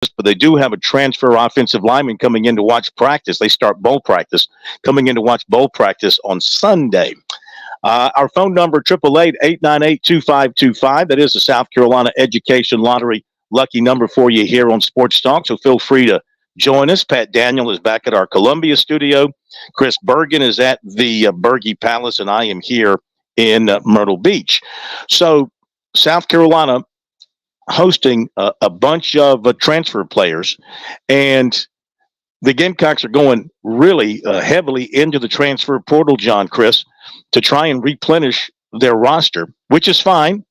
but they do have a transfer offensive lineman coming in to watch practice. They start bowl practice, coming in to watch bowl practice on Sunday. Our phone number, 888-898-2525. That is the South Carolina Education Lottery lucky number for you here on Sports Talk. So feel free to join us. Pat Daniel is back at our Columbia studio. Chris Bergen is at the Berge Palace, and I am here in Myrtle Beach. So South Carolina hosting a bunch of transfer players, and the Gamecocks are going really heavily into the transfer portal, Chris, to try and replenish their roster, which is fine.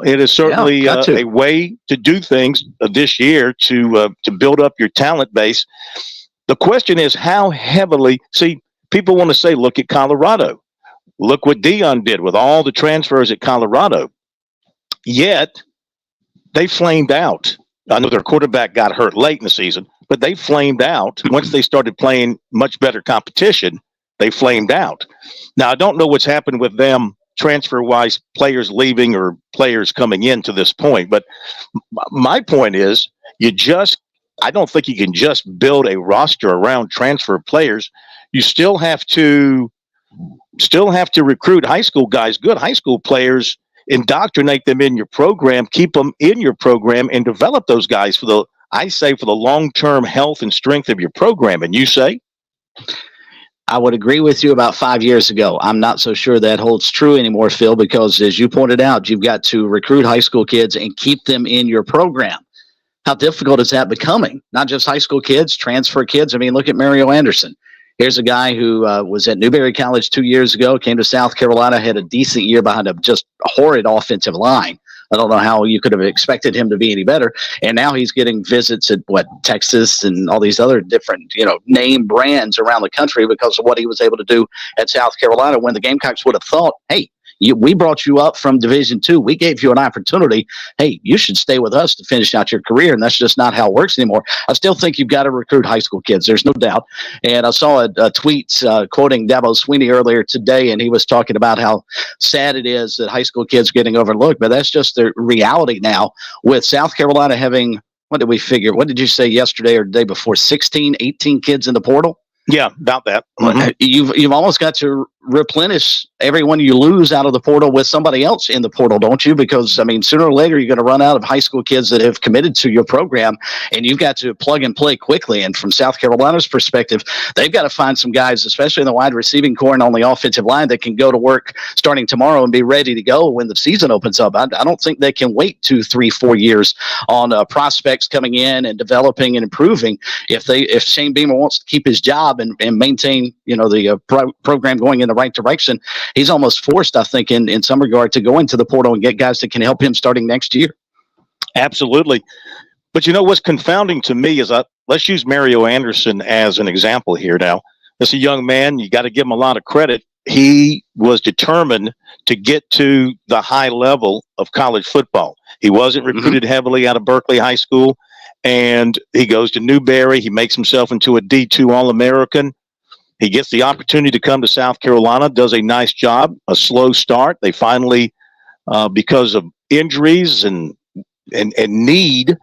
It is certainly a way to do things this year to build up your talent base. The question is how heavily – see, people want to say, look at Colorado. Look what Dion did with all the transfers at Colorado. Yet – they flamed out. I know their quarterback got hurt late in the season, but they flamed out. Once they started playing much better competition, they flamed out. Now, I don't know what's happened with them transfer-wise, players leaving or players coming in to this point, but my point is I don't think you can just build a roster around transfer players. You still have to recruit high school guys, good high school players, indoctrinate them in your program, keep them in your program, and develop those guys for the long-term health and strength of your program. And you say? I would agree with you about 5 years ago. I'm not so sure that holds true anymore, Phil, because as you pointed out, you've got to recruit high school kids and keep them in your program. How difficult is that becoming? Not just high school kids, transfer kids. I mean, look at Mario Anderson. Here's a guy who was at Newberry College 2 years ago, came to South Carolina, had a decent year behind a just horrid offensive line. I don't know how you could have expected him to be any better. And now he's getting visits at Texas and all these other different, name brands around the country because of what he was able to do at South Carolina, when the Gamecocks would have thought, hey, we brought you up from Division II. We gave you an opportunity. Hey, you should stay with us to finish out your career. And that's just not how it works anymore. I still think you've got to recruit high school kids. There's no doubt. And I saw a tweet quoting Dabo Sweeney earlier today, and he was talking about how sad it is that high school kids are getting overlooked. But that's just the reality now, with South Carolina having, what did we figure? What did you say yesterday or the day before? 16, 18 kids in the portal? Yeah, about that. Mm-hmm. You've almost got to replenish everyone you lose out of the portal with somebody else in the portal, don't you? Because, I mean, sooner or later, you're going to run out of high school kids that have committed to your program, and you've got to plug and play quickly. And from South Carolina's perspective, they've got to find some guys, especially in the wide receiving core and on the offensive line, that can go to work starting tomorrow and be ready to go when the season opens up. I don't think they can wait 2, 3, 4 years on prospects coming in and developing and improving. If Shane Beamer wants to keep his job and maintain, the program going in the right direction, he's almost forced, I think, in some regard, to go into the portal and get guys that can help him starting next year. Absolutely. But what's confounding to me is let's use Mario Anderson as an example here now. As a young man, you got to give him a lot of credit. He was determined to get to the high level of college football. He wasn't recruited heavily out of Berkeley High School, and he goes to Newberry. He makes himself into a D2 All-American. He gets the opportunity to come to South Carolina, does a nice job, a slow start. They finally, because of injuries and need,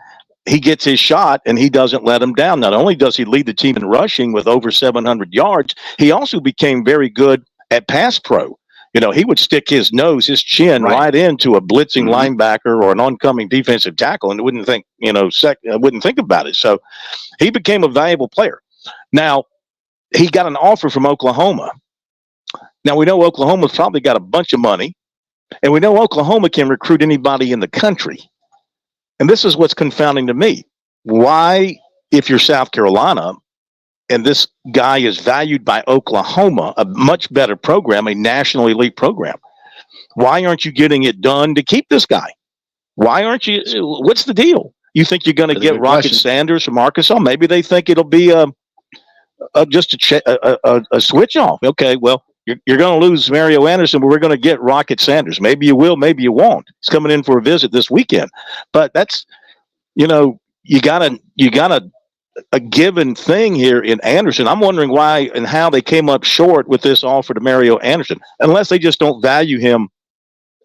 he gets his shot, and he doesn't let him down. Not only does he lead the team in rushing with over 700 yards, he also became very good at pass pro. He would stick his chin right into a blitzing linebacker or an oncoming defensive tackle, and wouldn't think about it. So he became a valuable player. Now, he got an offer from Oklahoma. Now, we know Oklahoma's probably got a bunch of money, and we know Oklahoma can recruit anybody in the country. And this is what's confounding to me. Why, if you're South Carolina, and this guy is valued by Oklahoma, a much better program, a national elite program, why aren't you getting it done to keep this guy? Why aren't you? What's the deal? You think you're going to get Rocket Sanders from Arkansas? Maybe they think it'll be just a switch off. Okay, well, you're going to lose Mario Anderson, but we're going to get Rocket Sanders. Maybe you will, maybe you won't. He's coming in for a visit this weekend. But that's, you got a given thing here in Anderson. I'm wondering why and how they came up short with this offer to Mario Anderson, unless they just don't value him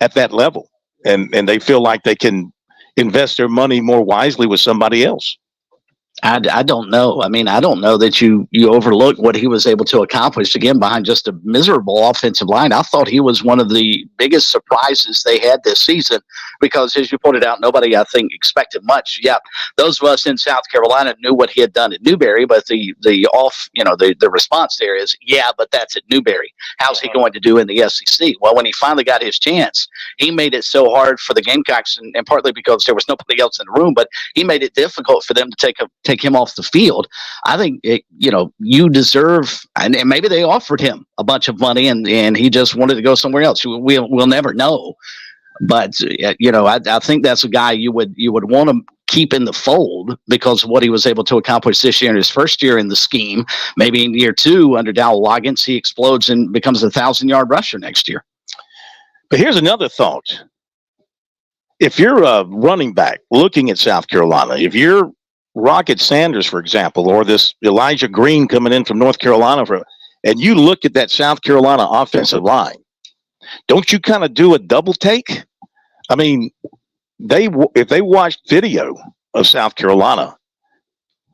at that level, and they feel like they can invest their money more wisely with somebody else. I don't know. I mean, I don't know that you overlook what he was able to accomplish again behind just a miserable offensive line. I thought he was one of the biggest surprises they had this season because, as you pointed out, nobody I think expected much. Yeah, those of us in South Carolina knew what he had done at Newberry, but the response there is, yeah, but that's at Newberry. How's he going to do in the SEC? Well, when he finally got his chance, he made it so hard for the Gamecocks, and partly because there was nobody else in the room, but he made it difficult for them to take him off the field. I think you deserve, and maybe they offered him a bunch of money, and he just wanted to go somewhere else. We'll never know, but I think that's a guy you would want to keep in the fold because of what he was able to accomplish this year in his first year in the scheme. Maybe in year 2 under Dowell Loggins, he explodes and becomes a 1,000-yard rusher next year. But here's another thought. If you're a running back looking at South Carolina, if you're Rocket Sanders, for example, or this Elijah Green coming in from North Carolina, and you look at that South Carolina offensive line, don't you kind of do a double take? I mean, if they watched video of South Carolina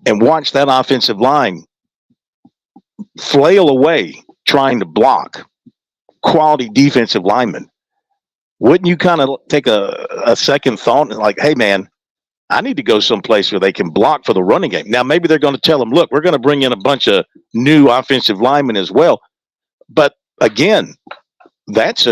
and watched that offensive line flail away trying to block quality defensive linemen, wouldn't you kind of take a second thought and like, hey, man, I need to go someplace where they can block for the running game. Now, maybe they're going to tell them, look, we're going to bring in a bunch of new offensive linemen as well. But again, that's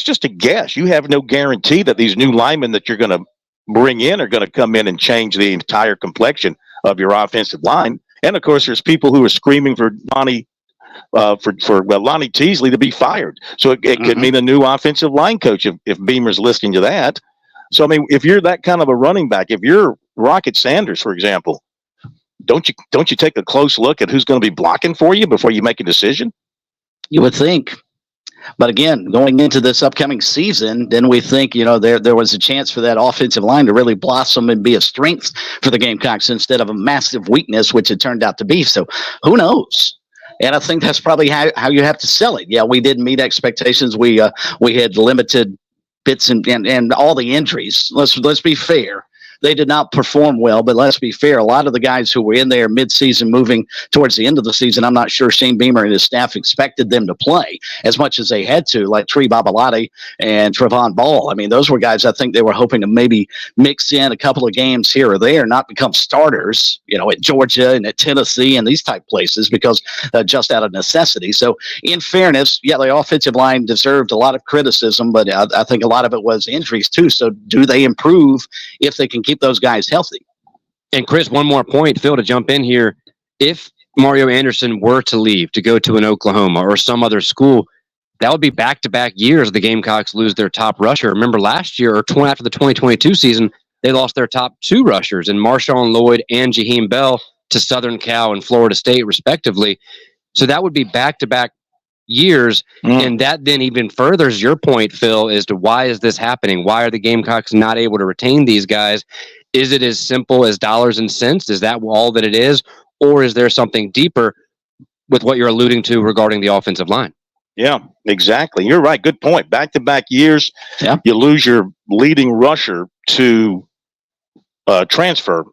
just a guess. You have no guarantee that these new linemen that you're going to bring in are going to come in and change the entire complexion of your offensive line. And of course, there's people who are screaming for Lonnie Teasley to be fired. So it could mean a new offensive line coach if Beamer's listening to that. So, I mean, if you're that kind of a running back, if you're Rocket Sanders, for example, don't you take a close look at who's going to be blocking for you before you make a decision? You would think. But again, going into this upcoming season, then we think, there was a chance for that offensive line to really blossom and be a strength for the Gamecocks instead of a massive weakness, which it turned out to be. So who knows? And I think that's probably how you have to sell it. Yeah, we didn't meet expectations. We had limited bits and all the injuries. Let's be fair. They did not perform well, but let's be fair. A lot of the guys who were in there mid-season moving towards the end of the season, I'm not sure Shane Beamer and his staff expected them to play as much as they had to, like Tree Babalati and Trevon Ball. I mean, those were guys I think they were hoping to maybe mix in a couple of games here or there, not become starters, at Georgia and at Tennessee and these type places because just out of necessity. So in fairness, yeah, the offensive line deserved a lot of criticism, but I think a lot of it was injuries too. So do they improve if they can keep those guys healthy? And Chris, one more point, Phil, to jump in here. If Mario Anderson were to leave to go to an Oklahoma or some other school, that would be back-to-back years the Gamecocks lose their top rusher. Remember last year, or after the 2022 season, they lost their top 2 rushers in Marshawn Lloyd and Jaheim Bell to Southern Cal and Florida State, respectively. So that would be back-to-back years. And that then even furthers your point, Phil, as to why is this happening? Why are the Gamecocks not able to retain these guys? Is it as simple as dollars and cents? Is that all that it is? Or is there something deeper with what you're alluding to regarding the offensive line? Yeah, exactly. You're right. Good point. Back-to-back years, yeah. You lose your leading rusher to transfer.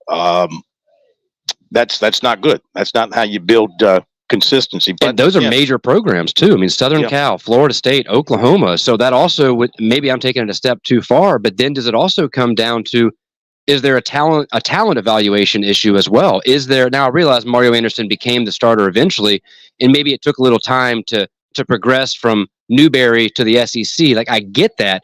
That's not good. That's not how you build consistency. But those are major programs too. I mean, Southern Cal, Florida State, Oklahoma. So that also would, maybe I'm taking it a step too far, but then does it also come down to, is there a talent evaluation issue as well? Is there, now I realize Mario Anderson became the starter eventually, and maybe it took a little time to progress from Newberry to the SEC. Like, I get that.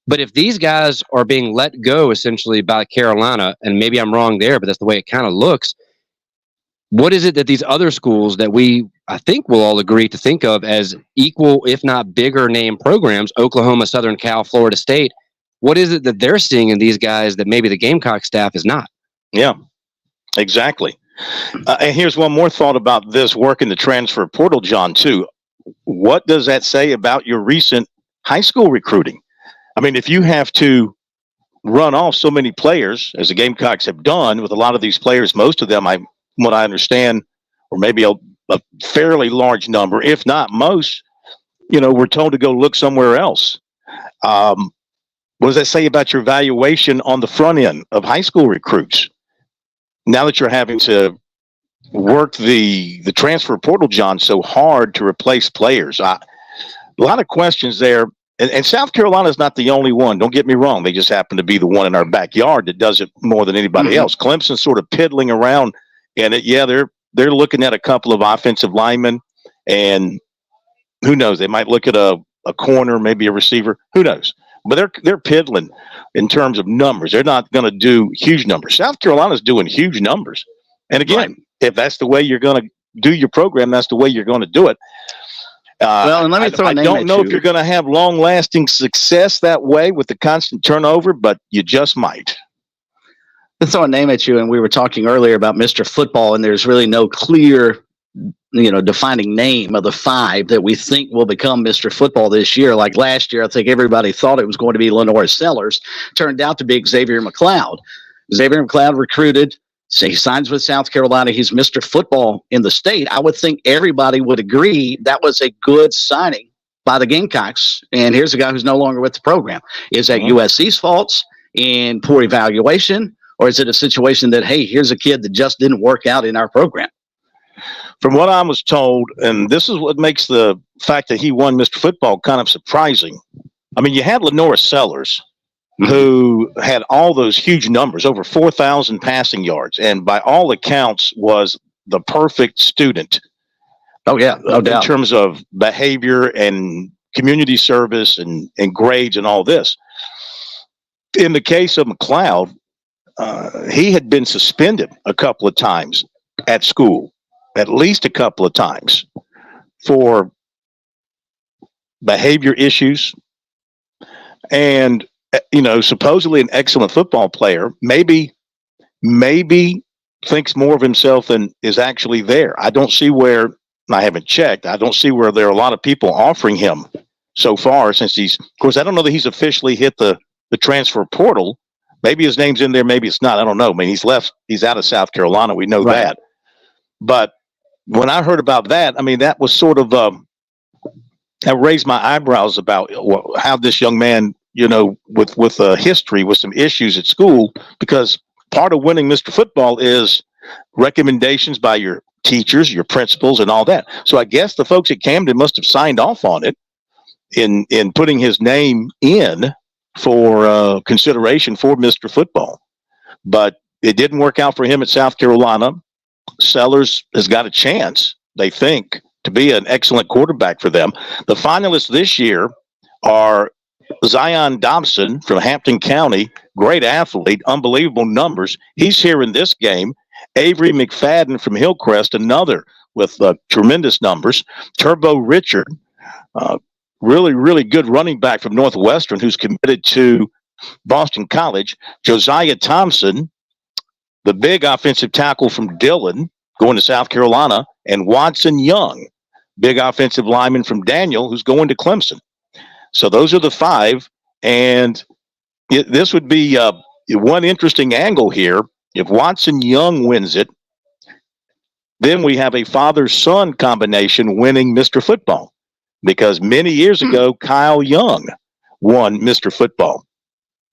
But if these guys are being let go essentially by Carolina, and maybe I'm wrong there, but that's the way it kind of looks, what is it that these other schools that I think we'll all agree to think of as equal, if not bigger name programs, Oklahoma, Southern Cal, Florida State, what is it that they're seeing in these guys that maybe the Gamecock staff is not? Yeah, exactly. And here's one more thought about this work in the transfer portal, John, too. What does that say about your recent high school recruiting? I mean, if you have to run off so many players, as the Gamecocks have done with a lot of these players, most of them, what I understand, or maybe a fairly large number, if not most, we're told to go look somewhere else. What does that say about your evaluation on the front end of high school recruits? now that you're having to work the transfer portal, John, so hard to replace players, a lot of questions there. And South Carolina is not the only one. Don't get me wrong. They just happen to be the one in our backyard that does it more than anybody else. Clemson's sort of piddling around, and they're looking at a couple of offensive linemen, and who knows? They might look at a corner, maybe a receiver. Who knows? But they're piddling in terms of numbers. They're not going to do huge numbers. South Carolina's doing huge numbers. And again, if that's the way you're going to do your program, that's the way you're going to do it. Well, and let me throw a name at you. I don't know if you're going to have long-lasting success that way with the constant turnover, but you just might. Let's throw a name at you, and we were talking earlier about Mr. Football, and there's really no clear, defining name of the 5 that we think will become Mr. Football this year. Like last year, I think everybody thought it was going to be Lenore Sellers. Turned out to be Xavier McLeod. Xavier McLeod recruited. So he signs with South Carolina. He's Mr. Football in the state. I would think everybody would agree that was a good signing by the Gamecocks. And here's a guy who's no longer with the program. Is that USC's faults in poor evaluation, or is it a situation that, hey, here's a kid that just didn't work out in our program? From what I was told, and this is what makes the fact that he won Mr. Football kind of surprising. I mean, you had Lenora Sellers, who had all those huge numbers, over 4,000 passing yards, and by all accounts was the perfect student. Oh, yeah, no doubt. In terms of behavior and community service and grades and all this. In the case of McLeod, he had been suspended a couple of times at school, at least a couple of times, for behavior issues. And supposedly an excellent football player, maybe thinks more of himself than is actually there. I don't see where, I haven't checked, I don't see where there are a lot of people offering him so far since of course, I don't know that he's officially hit the transfer portal. Maybe his name's in there, maybe it's not. I don't know. I mean, he's out of South Carolina. We know that. But when I heard about that, I mean, that was sort of, that raised my eyebrows about how this young man, with a history with some issues at school, because part of winning Mr. Football is recommendations by your teachers, your principals, and all that. So I guess the folks at Camden must have signed off on it in putting his name in for consideration for Mr. Football. But it didn't work out for him at South Carolina. Sellers has got a chance, they think, to be an excellent quarterback for them. The finalists this year are Zion Dobson from Hampton County, great athlete, unbelievable numbers. He's here in this game. Avery McFadden from Hillcrest, another with tremendous numbers. Turbo Richard, really, really good running back from Northwestern who's committed to Boston College. Josiah Thompson, the big offensive tackle from Dillon, going to South Carolina. And Watson Young, big offensive lineman from Daniel, who's going to Clemson. So those are the 5, and this would be one interesting angle here. If Watson Young wins it, then we have a father-son combination winning Mr. Football, because many years ago, Kyle Young won Mr. Football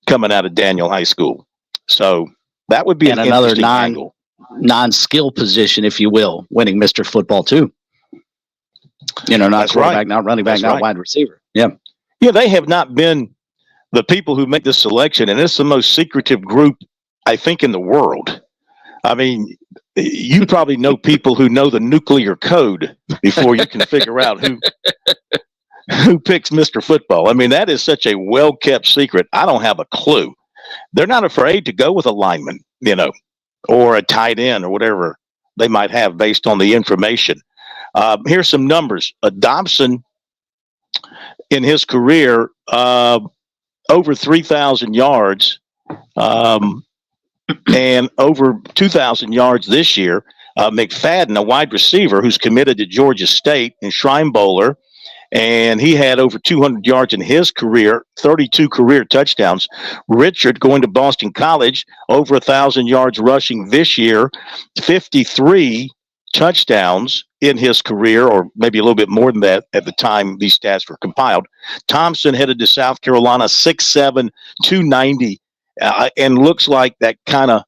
coming out of Daniel High School. So that would be another angle. Non-skill position, if you will, winning Mr. Football too. Not That's quarterback, right. not running back, That's not right. wide receiver. Yeah. Yeah, they have not been the people who make this selection, and it's the most secretive group, I think, in the world. I mean, you probably know people who know the nuclear code before you can figure out who picks Mr. Football. I mean, that is such a well-kept secret. I don't have a clue. They're not afraid to go with a lineman, or a tight end or whatever they might have based on the information. Here's some numbers. Dobson, in his career, over 3,000 yards, and over 2,000 yards this year. McFadden, a wide receiver who's committed to Georgia State and Shrine Bowler, and he had over 200 yards in his career, 32 career touchdowns. Richard, going to Boston College, over 1,000 yards rushing this year, 53 touchdowns in his career, or maybe a little bit more than that at the time these stats were compiled. Thompson headed to South Carolina, 6'7", 290, and looks like that kind of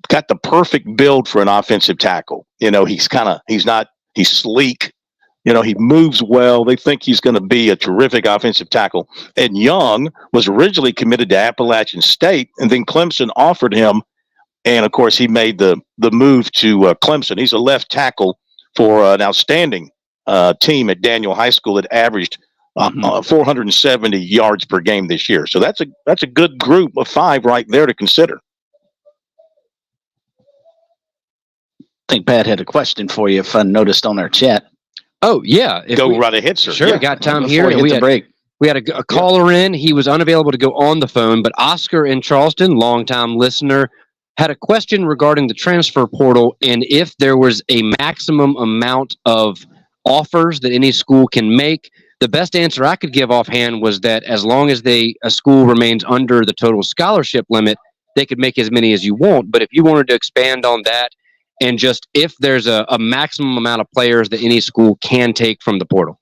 got the perfect build for an offensive tackle. He's sleek. He moves well. They think he's going to be a terrific offensive tackle. And Young was originally committed to Appalachian State, and then Clemson offered him. And, of course, he made the move to Clemson. He's a left tackle for an outstanding team at Daniel High School that averaged 470 yards per game this year. So that's a good group of 5 right there to consider. I think Pat had a question for you, if I noticed on our chat. Oh, yeah. Go right ahead, sir. Sure, yeah. Got time Before here. We had a caller in. He was unavailable to go on the phone, but Oscar in Charleston, longtime listener, had a question regarding the transfer portal and if there was a maximum amount of offers that any school can make. The best answer I could give offhand was that as long as a school remains under the total scholarship limit, they could make as many as you want. But if you wanted to expand on that, and just if there's a maximum amount of players that any school can take from the portal.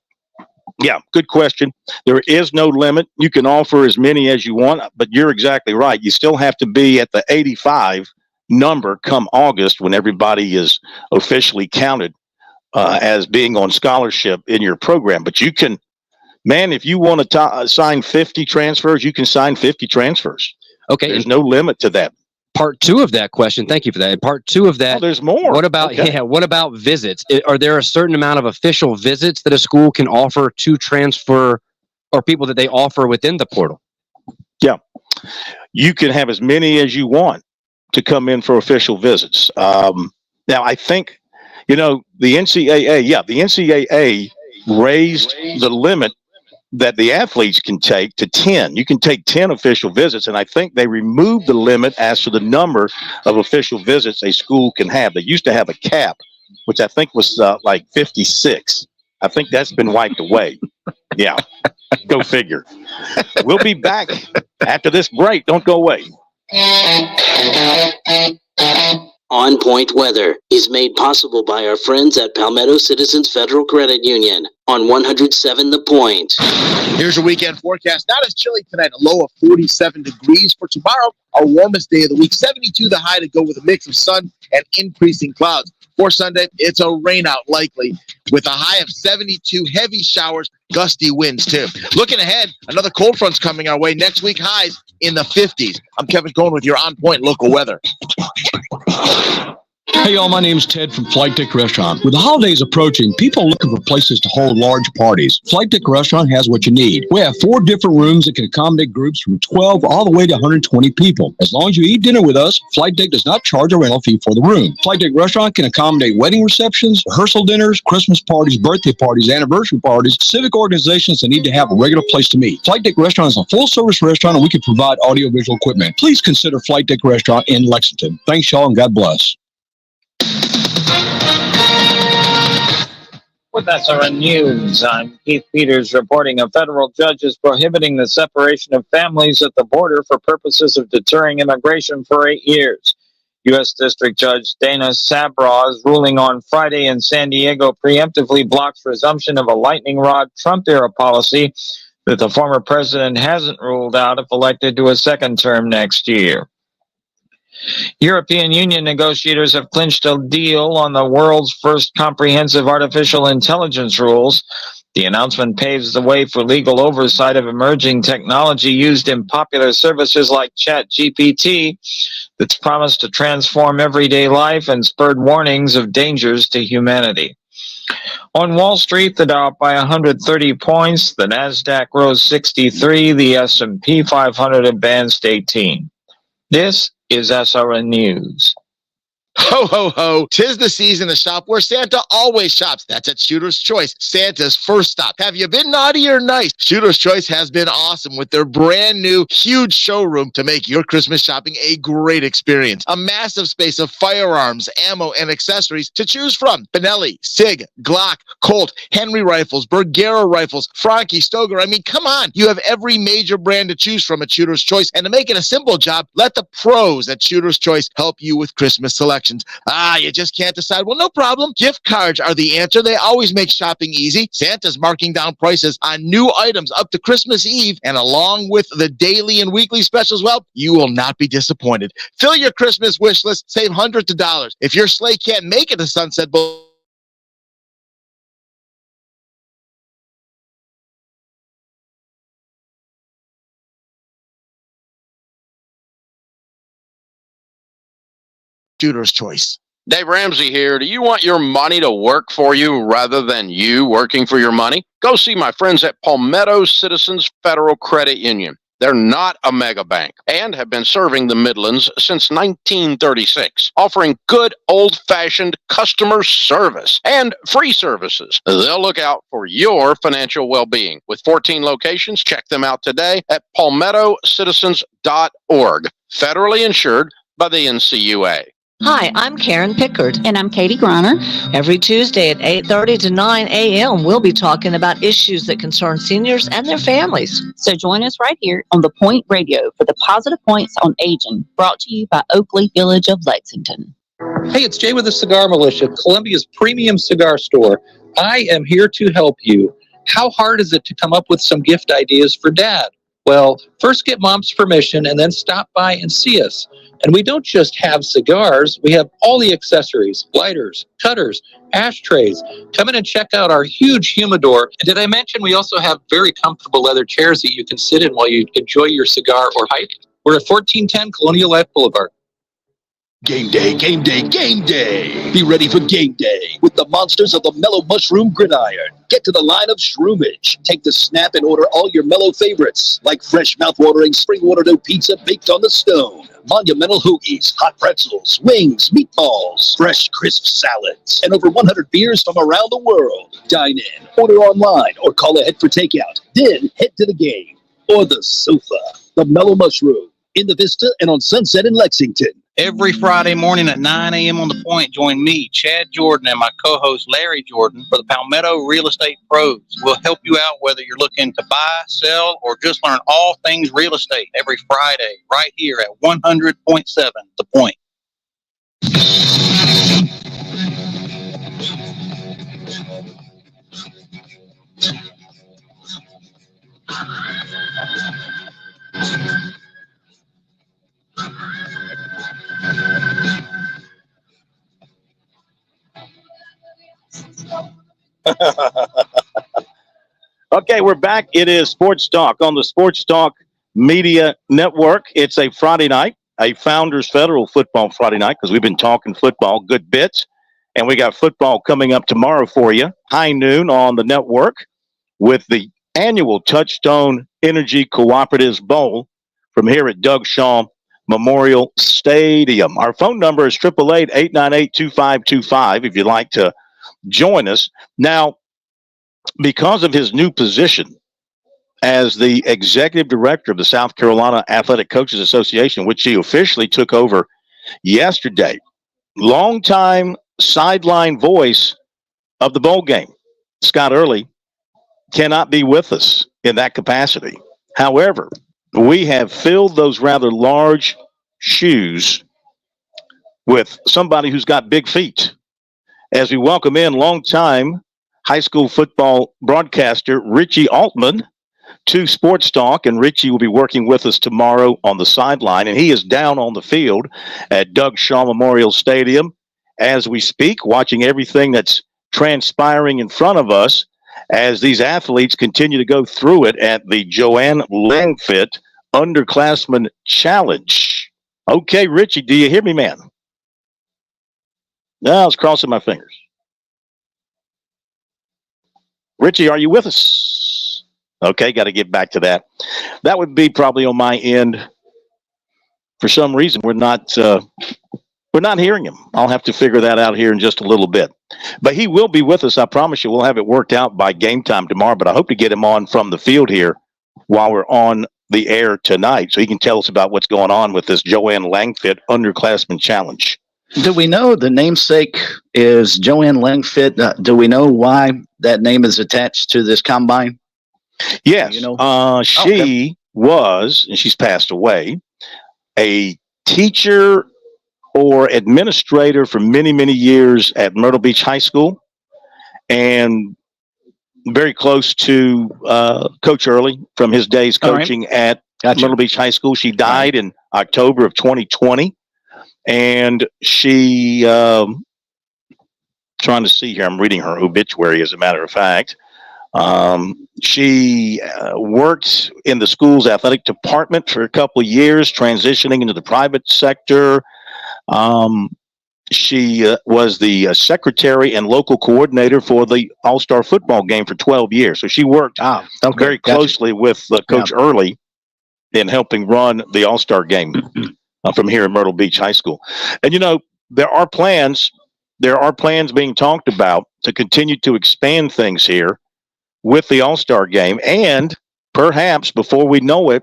Yeah, good question. There is no limit. You can offer as many as you want, but you're exactly right. You still have to be at the 85 number come August when everybody is officially counted as being on scholarship in your program. But you can, man, if you want to sign 50 transfers, you can sign 50 transfers. Okay. There's no limit to that. Part 2 of that question, thank you for that. Part 2 of that, there's more. What about what about visits? Are there a certain amount of official visits that a school can offer to transfer, or people that they offer within the portal? Yeah, you can have as many as you want to come in for official visits. Now, I think the NCAA raised the limit that the athletes can take to 10. You can take 10 official visits, and I think they removed the limit as to the number of official visits a school can have. They used to have a cap, which I think was like 56. I think that's been wiped away. Yeah, go figure. We'll be back after this break. Don't go away. On Point Weather is made possible by our friends at Palmetto Citizens Federal Credit Union on 107 The Point. Here's your weekend forecast. Not as chilly tonight, a low of 47 degrees. For tomorrow, our warmest day of the week, 72 the high to go with a mix of sun and increasing clouds. For Sunday, it's a rain out likely with a high of 72, heavy showers, gusty winds too. Looking ahead, another cold front's coming our way. Next week, highs in the 50s. I'm Kevin Cohen with your On Point local weather. Hey y'all, my name's Ted from Flight Deck Restaurant. With the holidays approaching, people are looking for places to hold large parties. Flight Deck Restaurant has what you need. We have 4 different rooms that can accommodate groups from 12 all the way to 120 people. As long as you eat dinner with us, Flight Deck does not charge a rental fee for the room. Flight Deck Restaurant can accommodate wedding receptions, rehearsal dinners, Christmas parties, birthday parties, anniversary parties, civic organizations that need to have a regular place to meet. Flight Deck Restaurant is a full-service restaurant, and we can provide audio-visual equipment. Please consider Flight Deck Restaurant in Lexington. Thanks y'all, and God bless. With SRN News, I'm Keith Peters reporting a federal judge is prohibiting the separation of families at the border for purposes of deterring immigration for 8 years. U.S. District Judge Dana Sabraw's ruling on Friday in San Diego preemptively blocks resumption of a lightning rod Trump-era policy that the former president hasn't ruled out if elected to a second term next year. European Union negotiators have clinched a deal on the world's first comprehensive artificial intelligence rules. The announcement paves the way for legal oversight of emerging technology used in popular services like ChatGPT that's promised to transform everyday life and spurred warnings of dangers to humanity. On Wall Street, the Dow up by 130 points, the Nasdaq rose 63, the S&P 500 advanced 18. This is SRN News. Ho, ho, ho. 'Tis the season to shop where Santa always shops. That's at Shooter's Choice, Santa's first stop. Have you been naughty or nice? Shooter's Choice has been awesome with their brand new, huge showroom to make your Christmas shopping a great experience. A massive space of firearms, ammo, and accessories to choose from. Benelli, SIG, Glock, Colt, Henry rifles, Bergara rifles, Franke, Stoger. I mean, come on. You have every major brand to choose from at Shooter's Choice. And to make it a simple job, let the pros at Shooter's Choice help you with Christmas selection. You just can't decide. Well, no problem. Gift cards are the answer. They always make shopping easy. Santa's marking down prices on new items up to Christmas Eve, and along with the daily and weekly specials, well, you will not be disappointed. Fill your Christmas wish list, save hundreds of dollars. If your sleigh can't make it to Sunset Boulevard, Shooter's Choice. Dave Ramsey here. Do you want your money to work for you rather than you working for your money? Go see my friends at Palmetto Citizens Federal Credit Union. They're not a mega bank and have been serving the Midlands since 1936, offering good old-fashioned customer service and free services. They'll look out for your financial well-being. With 14 locations, check them out today at palmettocitizens.org. Federally insured by the NCUA. Hi, I'm Karen Pickard. And I'm Katie Griner. Every Tuesday at 8:30 to 9 a.m., we'll be talking about issues that concern seniors and their families. So join us right here on The Point Radio for the Positive Points on Aging, brought to you by Oakley Village of Lexington. Hey, it's Jay with the Cigar Militia, Columbia's premium cigar store. I am here to help you. How hard is it to come up with some gift ideas for Dad? Well, first get Mom's permission and then stop by and see us. And we don't just have cigars, we have all the accessories, lighters, cutters, ashtrays. Come in and check out our huge humidor. And did I mention we also have very comfortable leather chairs that you can sit in while you enjoy your cigar or pipe? We're at 1410 Colonial Life Boulevard. Game day, game day, game day. Be ready for game day with the monsters of the Mellow Mushroom Gridiron. Get to the line of Shroomage. Take the snap and order all your Mellow favorites, like fresh mouth-watering spring waterdough pizza baked on the stone, monumental hoagies, hot pretzels, wings, meatballs, fresh crisp salads, and over 100 beers from around the world. Dine in, order online, or call ahead for takeout. Then head to the game or the sofa. The Mellow Mushroom in the Vista and on Sunset in Lexington. Every Friday morning at 9 a.m. on The Point, join me, Chad Jordan, and my co-host Larry Jordan for the Palmetto Real Estate Pros. We'll help you out whether you're looking to buy, sell, or just learn all things real estate every Friday right here at 100.7 The Point. Okay, we're back. It is Sports Talk on the Sports Talk Media Network. It's a Friday night, a Founders Federal Football Friday night, because we've been talking football good bits. And we got football coming up tomorrow for you, high noon on the network, with the annual Touchstone Energy Cooperatives Bowl from here at Doug Shaw Memorial Stadium. Our phone number is 888-898-2525 if you'd like to join us. Now, because of his new position as the executive director of the South Carolina Athletic Coaches Association, which he officially took over yesterday, longtime sideline voice of the bowl game, Scott Early, cannot be with us in that capacity. However, we have filled those rather large shoes with somebody who's got big feet, as we welcome in longtime high school football broadcaster Richie Altman to Sports Talk. And Richie will be working with us tomorrow on the sideline, and he is down on the field at Doug Shaw Memorial Stadium as we speak, watching everything that's transpiring in front of us as these athletes continue to go through it at the Joanne Langfit Underclassmen Challenge. Okay, Richie, do you hear me, man? No, I was crossing my fingers. Richie, are you with us? Okay, got to get back to that. That would be probably on my end. For some reason, we're not hearing him. I'll have to figure that out here in just a little bit. But he will be with us. I promise you, we'll have it worked out by game time tomorrow. But I hope to get him on from the field here while we're on the air tonight, so he can tell us about what's going on with this Joanne Langfit Underclassmen Challenge. Do we know the namesake is Joanne Langfit? Do we know why that name is attached to this combine? Yes. You know? She was, and she's passed away, a teacher or administrator for many, many years at Myrtle Beach High School, and very close to Coach Early from his days coaching at Myrtle Beach High School. She died in October of 2020, and she, trying to see here, I'm reading her obituary as a matter of fact. She worked in the school's athletic department for a couple of years, transitioning into the private sector. She was the secretary and local coordinator for the All-Star football game for 12 years. So she worked very closely with Coach Early in helping run the All-Star game from here at Myrtle Beach High School. And, you know, there are plans being talked about to continue to expand things here with the All-Star game. And perhaps before we know it,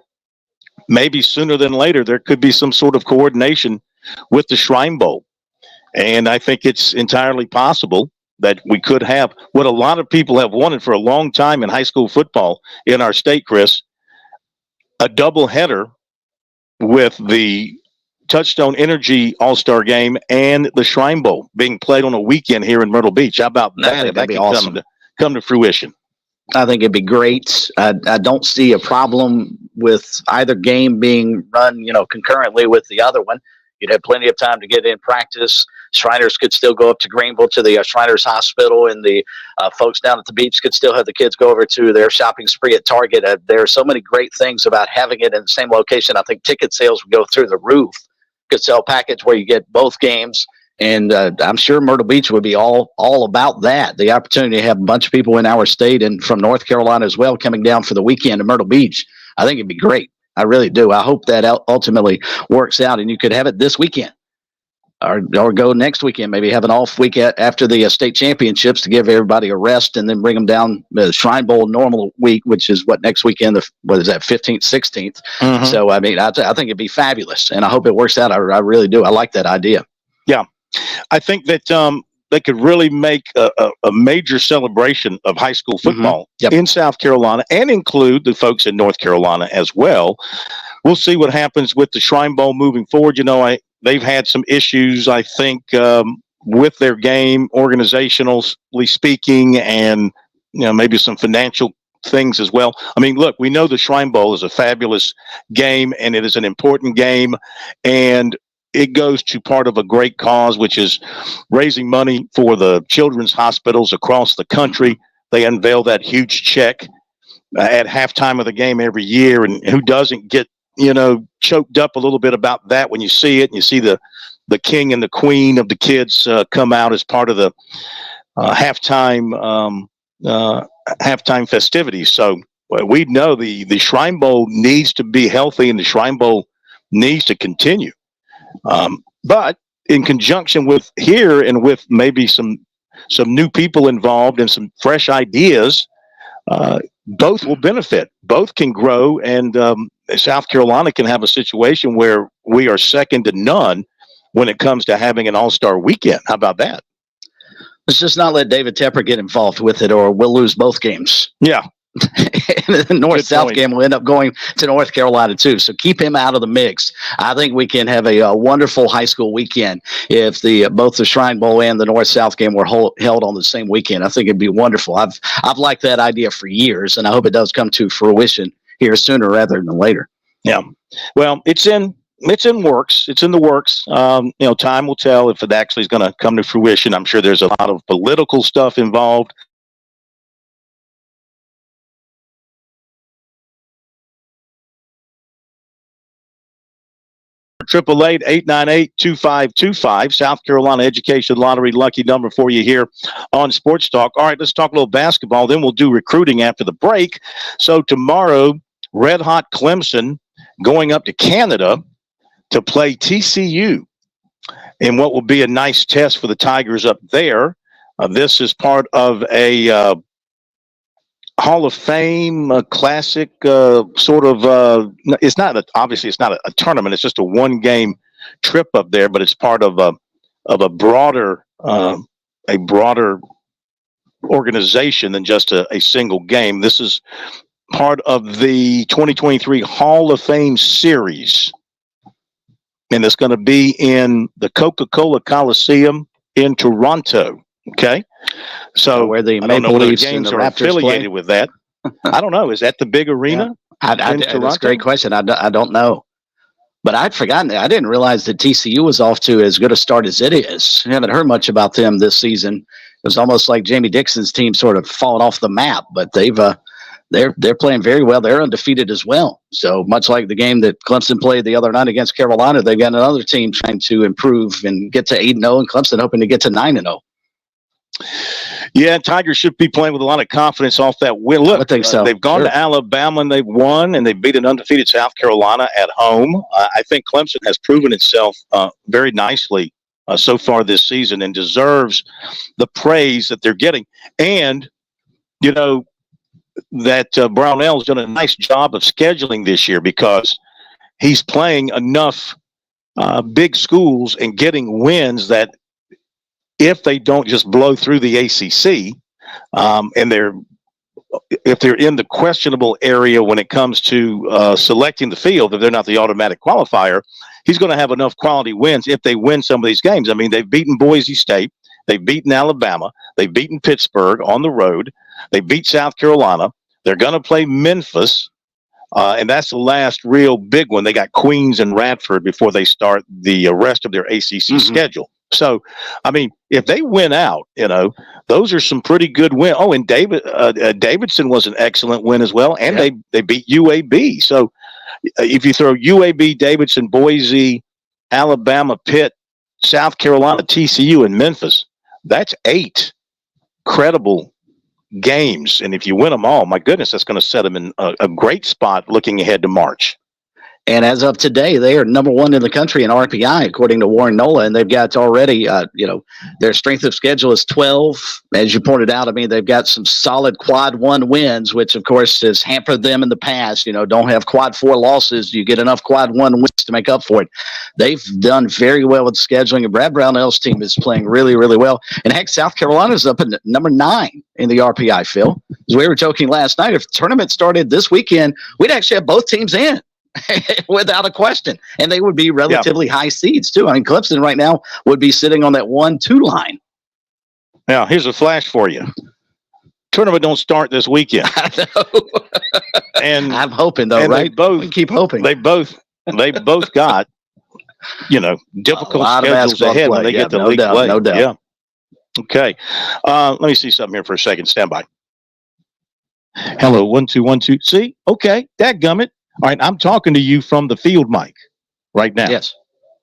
maybe sooner than later, there could be some sort of coordination with the Shrine Bowl. And I think it's entirely possible that we could have what a lot of people have wanted for a long time in high school football in our state, Chris, a doubleheader with the Touchstone Energy All-Star Game and the Shrine Bowl being played on a weekend here in Myrtle Beach. How about that? That could awesome. come to fruition. I think it'd be great. I don't see a problem with either game being run, concurrently with the other one. You'd have plenty of time to get in practice. Shriners could still go up to Greenville to the Shriners Hospital, and the folks down at the beach could still have the kids go over to their shopping spree at Target. There are so many great things about having it in the same location. I think ticket sales would go through the roof. Could sell a package where you get both games, and I'm sure Myrtle Beach would be all about that. The opportunity to have a bunch of people in our state and from North Carolina as well coming down for the weekend to Myrtle Beach, I think it'd be great. I really do. I hope that ultimately works out, and you could have it this weekend. Or go next weekend, maybe have an off week after the state championships to give everybody a rest, and then bring them down the Shrine Bowl normal week, which is next weekend, 15th, 16th. Mm-hmm. So, I mean, I think it'd be fabulous, and I hope it works out. I really do. I like that idea. Yeah. I think that they could really make a major celebration of high school football in South Carolina and include the folks in North Carolina as well. We'll see what happens with the Shrine Bowl moving forward. They've had some issues, I think, with their game, organizationally speaking, and maybe some financial things as well. I mean, look, we know the Shrine Bowl is a fabulous game, and it is an important game, and it goes to part of a great cause, which is raising money for the children's hospitals across the country. They unveil that huge check at halftime of the game every year, and who doesn't get choked up a little bit about that when you see it, and you see the king and the queen of the kids come out as part of the halftime festivities. So we know the Shrine Bowl needs to be healthy, and the Shrine Bowl needs to continue. But in conjunction with here, and with maybe some new people involved and some fresh ideas, both will benefit. Both can grow, and South Carolina can have a situation where we are second to none when it comes to having an all-star weekend. How about that? Let's just not let David Tepper get involved with it, or we'll lose both games. Yeah. The North-South game will end up going to North Carolina too. So keep him out of the mix. I think we can have a wonderful high school weekend if both the Shrine Bowl and the North-South game were held on the same weekend. I think it'd be wonderful. I've liked that idea for years, and I hope it does come to fruition here sooner rather than later. Yeah. Well, it's in works. It's in the works. Time will tell if it actually is going to come to fruition. I'm sure there's a lot of political stuff involved. Triple 888-898-2525, South Carolina Education Lottery lucky number for you here on Sports Talk. All right, let's talk a little basketball. Then we'll do recruiting after the break. So tomorrow, Red Hot Clemson going up to Canada to play TCU in what will be a nice test for the Tigers up there. This is part of a Hall of Fame classic sort of. It's not obviously it's not a tournament. It's just a one-game trip up there, but it's part of a broader organization than just a single game. This is part of the 2023 Hall of Fame series. and it's going to be in the Coca-Cola Coliseum in Toronto. Okay, so where the I don't know Maple whether Leafs games and the are Raptors affiliated play. with that. I don't know. Is that the big arena? That's a great question. I don't know. But I'd forgotten. I didn't realize that TCU was off to as good a start as it is. I haven't heard much about them this season. It was almost like Jamie Dixon's team sort of fallen off the map, but they're playing very well. They're undefeated as well. So much like the game that Clemson played the other night against Carolina, they've got another team trying to improve and get to 8-0, and Clemson hoping to get to 9-0. Yeah, Tigers should be playing with a lot of confidence off that win. Look, I think so. They've gone to Alabama and they've won, and they beat an undefeated South Carolina at home. I think Clemson has proven itself very nicely so far this season and deserves the praise that they're getting. And, you know, that Brownell's done a nice job of scheduling this year because he's playing enough big schools and getting wins that if they don't just blow through the ACC, and if they're in the questionable area when it comes to selecting the field, if they're not the automatic qualifier, he's going to have enough quality wins if they win some of these games. I mean, they've beaten Boise State, they've beaten Alabama, they've beaten Pittsburgh on the road, they beat South Carolina. They're going to play Memphis, and that's the last real big one. They got Queens and Radford before they start the rest of their ACC schedule. So, I mean, if they win out, you know, those are some pretty good wins. Oh, and Davidson was an excellent win as well, and they beat UAB. So, if you throw UAB, Davidson, Boise, Alabama, Pitt, South Carolina, TCU, and Memphis, that's 8 credible games. And if you win them all, my goodness, that's going to set them in a great spot looking ahead to March. And as of today, they are number 1 in the country in RPI, according to Warren Nola. And they've got already, their strength of schedule is 12. As you pointed out, I mean, they've got some solid quad 1 wins, which, of course, has hampered them in the past. You know, don't have quad 4 losses. You get enough quad 1 wins to make up for it. They've done very well with scheduling. And Brad Brownell's team is playing really, really well. And heck, South Carolina's up at number 9 in the RPI, Phil. As we were joking last night, if the tournament started this weekend, we'd actually have both teams in. Without a question. And they would be relatively high seeds, too. I mean, Clemson right now would be sitting on that 1-2 line. Now, here's a flash for you. Tournament don't start this weekend. I know. And I'm hoping, though, right? We keep hoping. They both got, difficult schedules ahead when they get to league play. No doubt. Yeah. Okay. Let me see something here for a second. Stand by. Hello, 1 2 1 2. See? Okay. Dadgummit. All right, I'm talking to you from the field mic right now. Yes.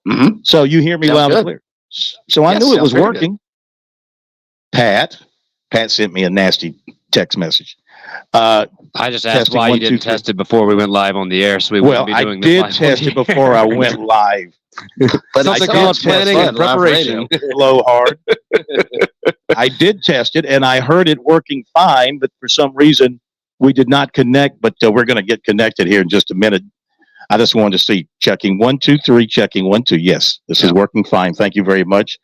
Mm-hmm. So you hear me loud and clear. So I knew it was working. Pat sent me a nasty text message. I just asked why you didn't test it before we went live on the air, so we wouldn't be doing this. I did test it before I went live. But sounds like God's planning and preparation. Blow hard. I did test it, and I heard it working fine, but for some reason, we did not connect, but we're going to get connected here in just a minute. I just wanted to see checking 1 2 3, checking 1 2. Yes, this is working fine. Thank you very much.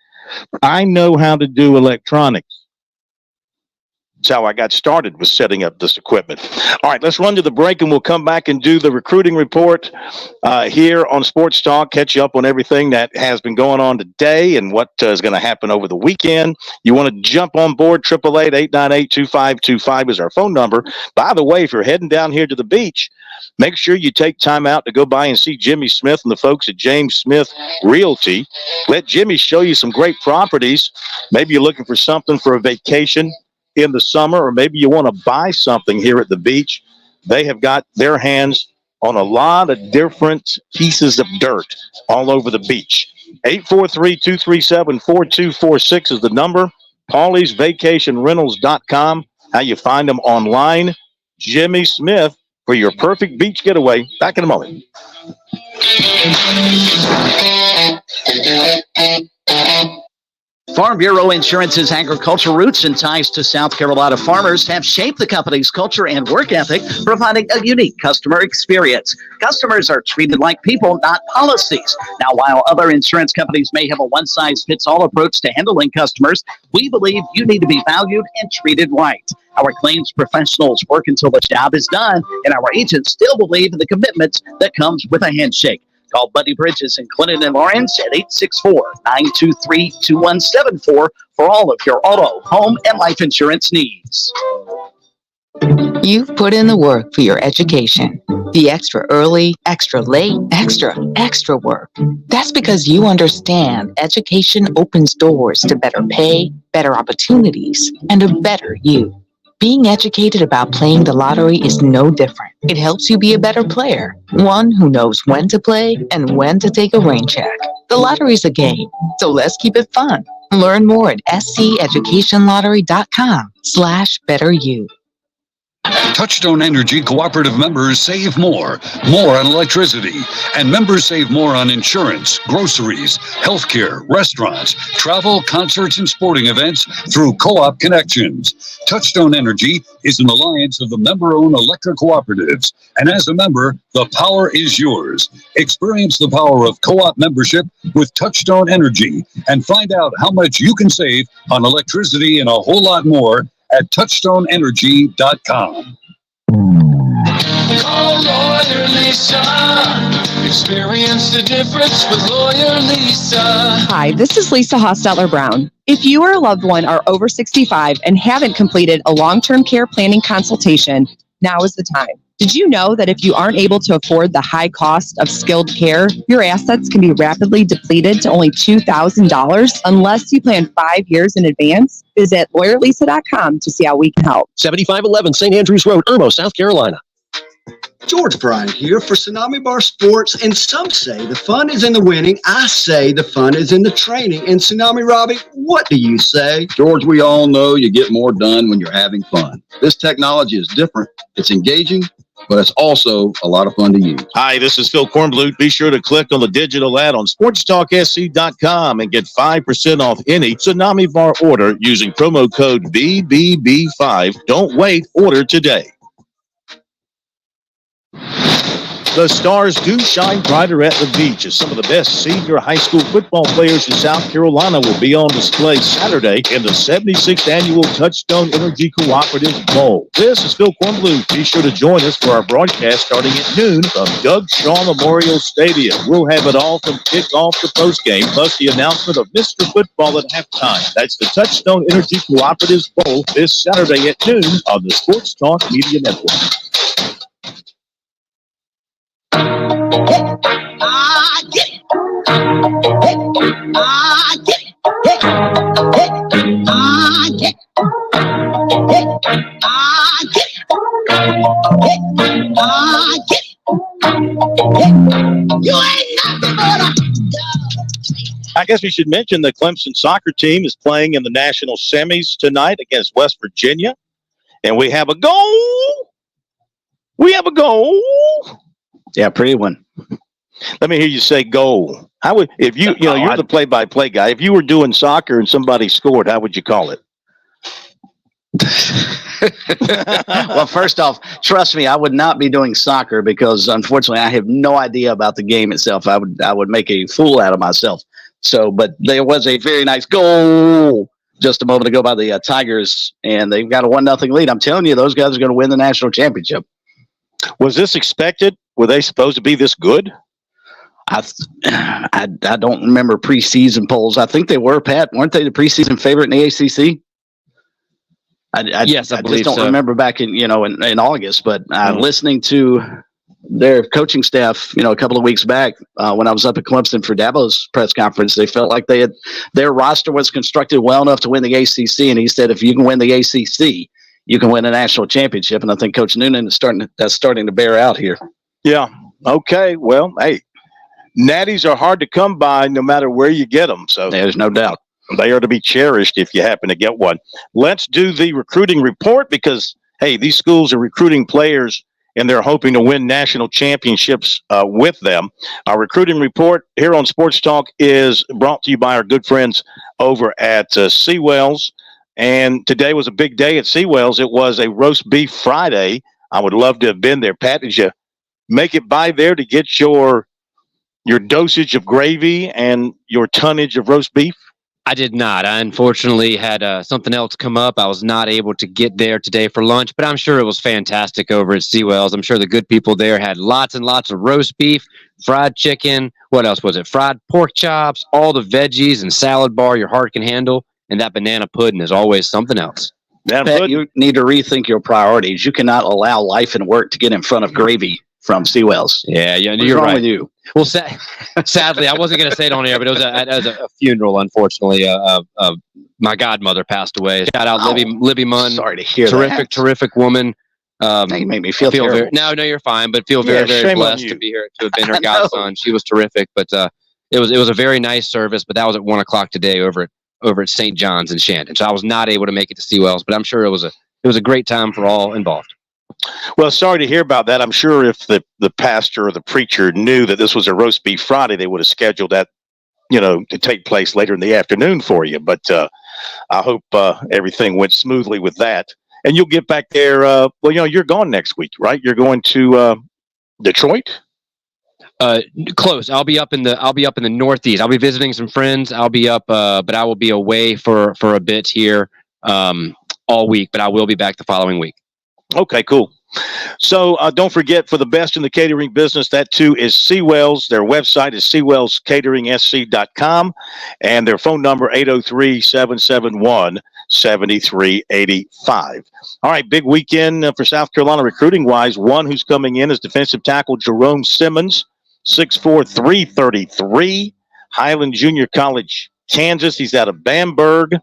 I know how to do electronics. That's how I got started with setting up this equipment. All right, let's run to the break, and we'll come back and do the recruiting report here on Sports Talk, catch you up on everything that has been going on today and what is going to happen over the weekend. You want to jump on board, 888-898-2525 is our phone number. By the way, if you're heading down here to the beach, make sure you take time out to go by and see Jimmy Smith and the folks at James Smith Realty. Let Jimmy show you some great properties. Maybe you're looking for something for a vacation in the summer, or maybe you want to buy something here at the beach. They have got their hands on a lot of different pieces of dirt all over the beach. 843-237-4246 is the number. Paulie'sVacationRentals.com. How you find them online. Jimmy Smith for your perfect beach getaway. Back in a moment. Farm Bureau Insurance's agricultural roots and ties to South Carolina farmers have shaped the company's culture and work ethic, providing a unique customer experience. Customers are treated like people, not policies. Now, while other insurance companies may have a one-size-fits-all approach to handling customers, we believe you need to be valued and treated right. Our claims professionals work until the job is done, and our agents still believe in the commitments that comes with a handshake. Call Buddy Bridges in Clinton and Lawrence at 864-923-2174 for all of your auto, home, and life insurance needs. You've put in the work for your education. The extra early, extra late, extra work. That's because you understand education opens doors to better pay, better opportunities, and a better you. Being educated about playing the lottery is no different. It helps you be a better player, one who knows when to play and when to take a rain check. The lottery's a game, so let's keep it fun. Learn more at sceducationlottery.com/betteryou. Touchstone Energy Cooperative members save more on electricity, and members save more on insurance, groceries, healthcare, restaurants, travel, concerts, and sporting events through Co-op Connections. Touchstone Energy is an alliance of the member-owned electric cooperatives, and as a member, the power is yours. Experience the power of co-op membership with Touchstone Energy and find out how much you can save on electricity and a whole lot more at touchstoneenergy.com. Call Lawyer Lisa. Experience the difference with Lawyer Lisa. Hi, this is Lisa Hostetler-Brown. If you or a loved one are over 65 and haven't completed a long-term care planning consultation, now is the time. Did you know that if you aren't able to afford the high cost of skilled care, your assets can be rapidly depleted to only $2,000 unless you plan 5 years in advance? Visit lawyerlisa.com to see how we can help. 7511 St. Andrews Road, Irmo, South Carolina. George Bryant here for Tsunami Bar Sports, and some say the fun is in the winning. I say the fun is in the training. And Tsunami Robbie, what do you say? George, we all know you get more done when you're having fun. This technology is different. It's engaging, but it's also a lot of fun to use. Hi, this is Phil Kornblut. Be sure to click on the digital ad on SportsTalkSC.com and get 5% off any Tsunami Bar order using promo code VBB5. Don't wait, order today. The stars do shine brighter at the beach as some of the best senior high school football players in South Carolina will be on display Saturday in the 76th Annual Touchstone Energy Cooperative Bowl. This is Phil Kornblut. Be sure to join us for our broadcast starting at noon from Doug Shaw Memorial Stadium. We'll have it all from kickoff to postgame, plus the announcement of Mr. Football at halftime. That's the Touchstone Energy Cooperative Bowl this Saturday at noon on the Sports Talk Media Network. I get it. I get it. I get it. I get it. You ain't nothing but a... I guess we should mention the Clemson soccer team is playing in the national semis tonight against West Virginia. And we have a goal. Yeah, pretty one. Let me hear you say goal. How would, if you know, you're the play-by-play guy. If you were doing soccer and somebody scored, how would you call it? Well, first off, trust me, I would not be doing soccer because unfortunately I have no idea about the game itself. I would make a fool out of myself. So, but there was a very nice goal just a moment ago by the Tigers, and they've got a 1-0 lead. I'm telling you, those guys are going to win the national championship. Was this expected? Were they supposed to be this good? I don't remember preseason polls. I think they were, Pat. Weren't they the preseason favorite in the ACC? Yes, I believe just don't so. remember back in August, but listening to their coaching staff, a couple of weeks back when I was up at Clemson for Dabo's press conference, they felt like their roster was constructed well enough to win the ACC, and he said if you can win the ACC, you can win a national championship. And I think Coach Noonan is starting to bear out here. Yeah. Okay. Well, hey, natties are hard to come by no matter where you get them. So there's no doubt. They are to be cherished if you happen to get one. Let's do the recruiting report because, hey, these schools are recruiting players and they're hoping to win national championships with them. Our recruiting report here on Sports Talk is brought to you by our good friends over at Seawells. And today was a big day at Seawells. It was a roast beef Friday. I would love to have been there. Pat, did you make it by there to get your dosage of gravy and your tonnage of roast beef? I did not. I unfortunately had something else come up. I was not able to get there today for lunch, but I'm sure it was fantastic over at Seawells. I'm sure the good people there had lots and lots of roast beef, fried chicken. What else was it? Fried pork chops, all the veggies and salad bar your heart can handle. And that banana pudding is always something else. Pat, you need to rethink your priorities. You cannot allow life and work to get in front of gravy from Seawells. Yeah, What's you're wrong right. with you? Well, sadly, I wasn't going to say it on air, but it was a funeral. Unfortunately, my godmother passed away. Shout out Libby Munn. Sorry to hear terrific woman. You make me feel very, no, you're fine, but feel very blessed to be here to have been her godson. She was terrific, but it was a very nice service. But that was at 1:00 today over at St. John's in Shandon. So I was not able to make it to Seawells, but I'm sure it was a great time for all involved. Well, sorry to hear about that. I'm sure if the pastor or the preacher knew that this was a roast beef Friday, they would have scheduled that, to take place later in the afternoon for you. But I hope everything went smoothly with that. And you'll get back there. You're gone next week, right? You're going to Detroit? Close. I'll be up in the Northeast. I'll be visiting some friends. I'll be up, but I will be away for a bit here all week. But I will be back the following week. Okay, cool. So don't forget, for the best in the catering business, that too is Seawells. Their website is SeawellsCateringSC.com, and their phone number 803-771-7385. All right, big weekend for South Carolina recruiting-wise. One who's coming in is defensive tackle Jerome Simmons, 6'4", 333, Highland Junior College, Kansas. He's out of Bamberg.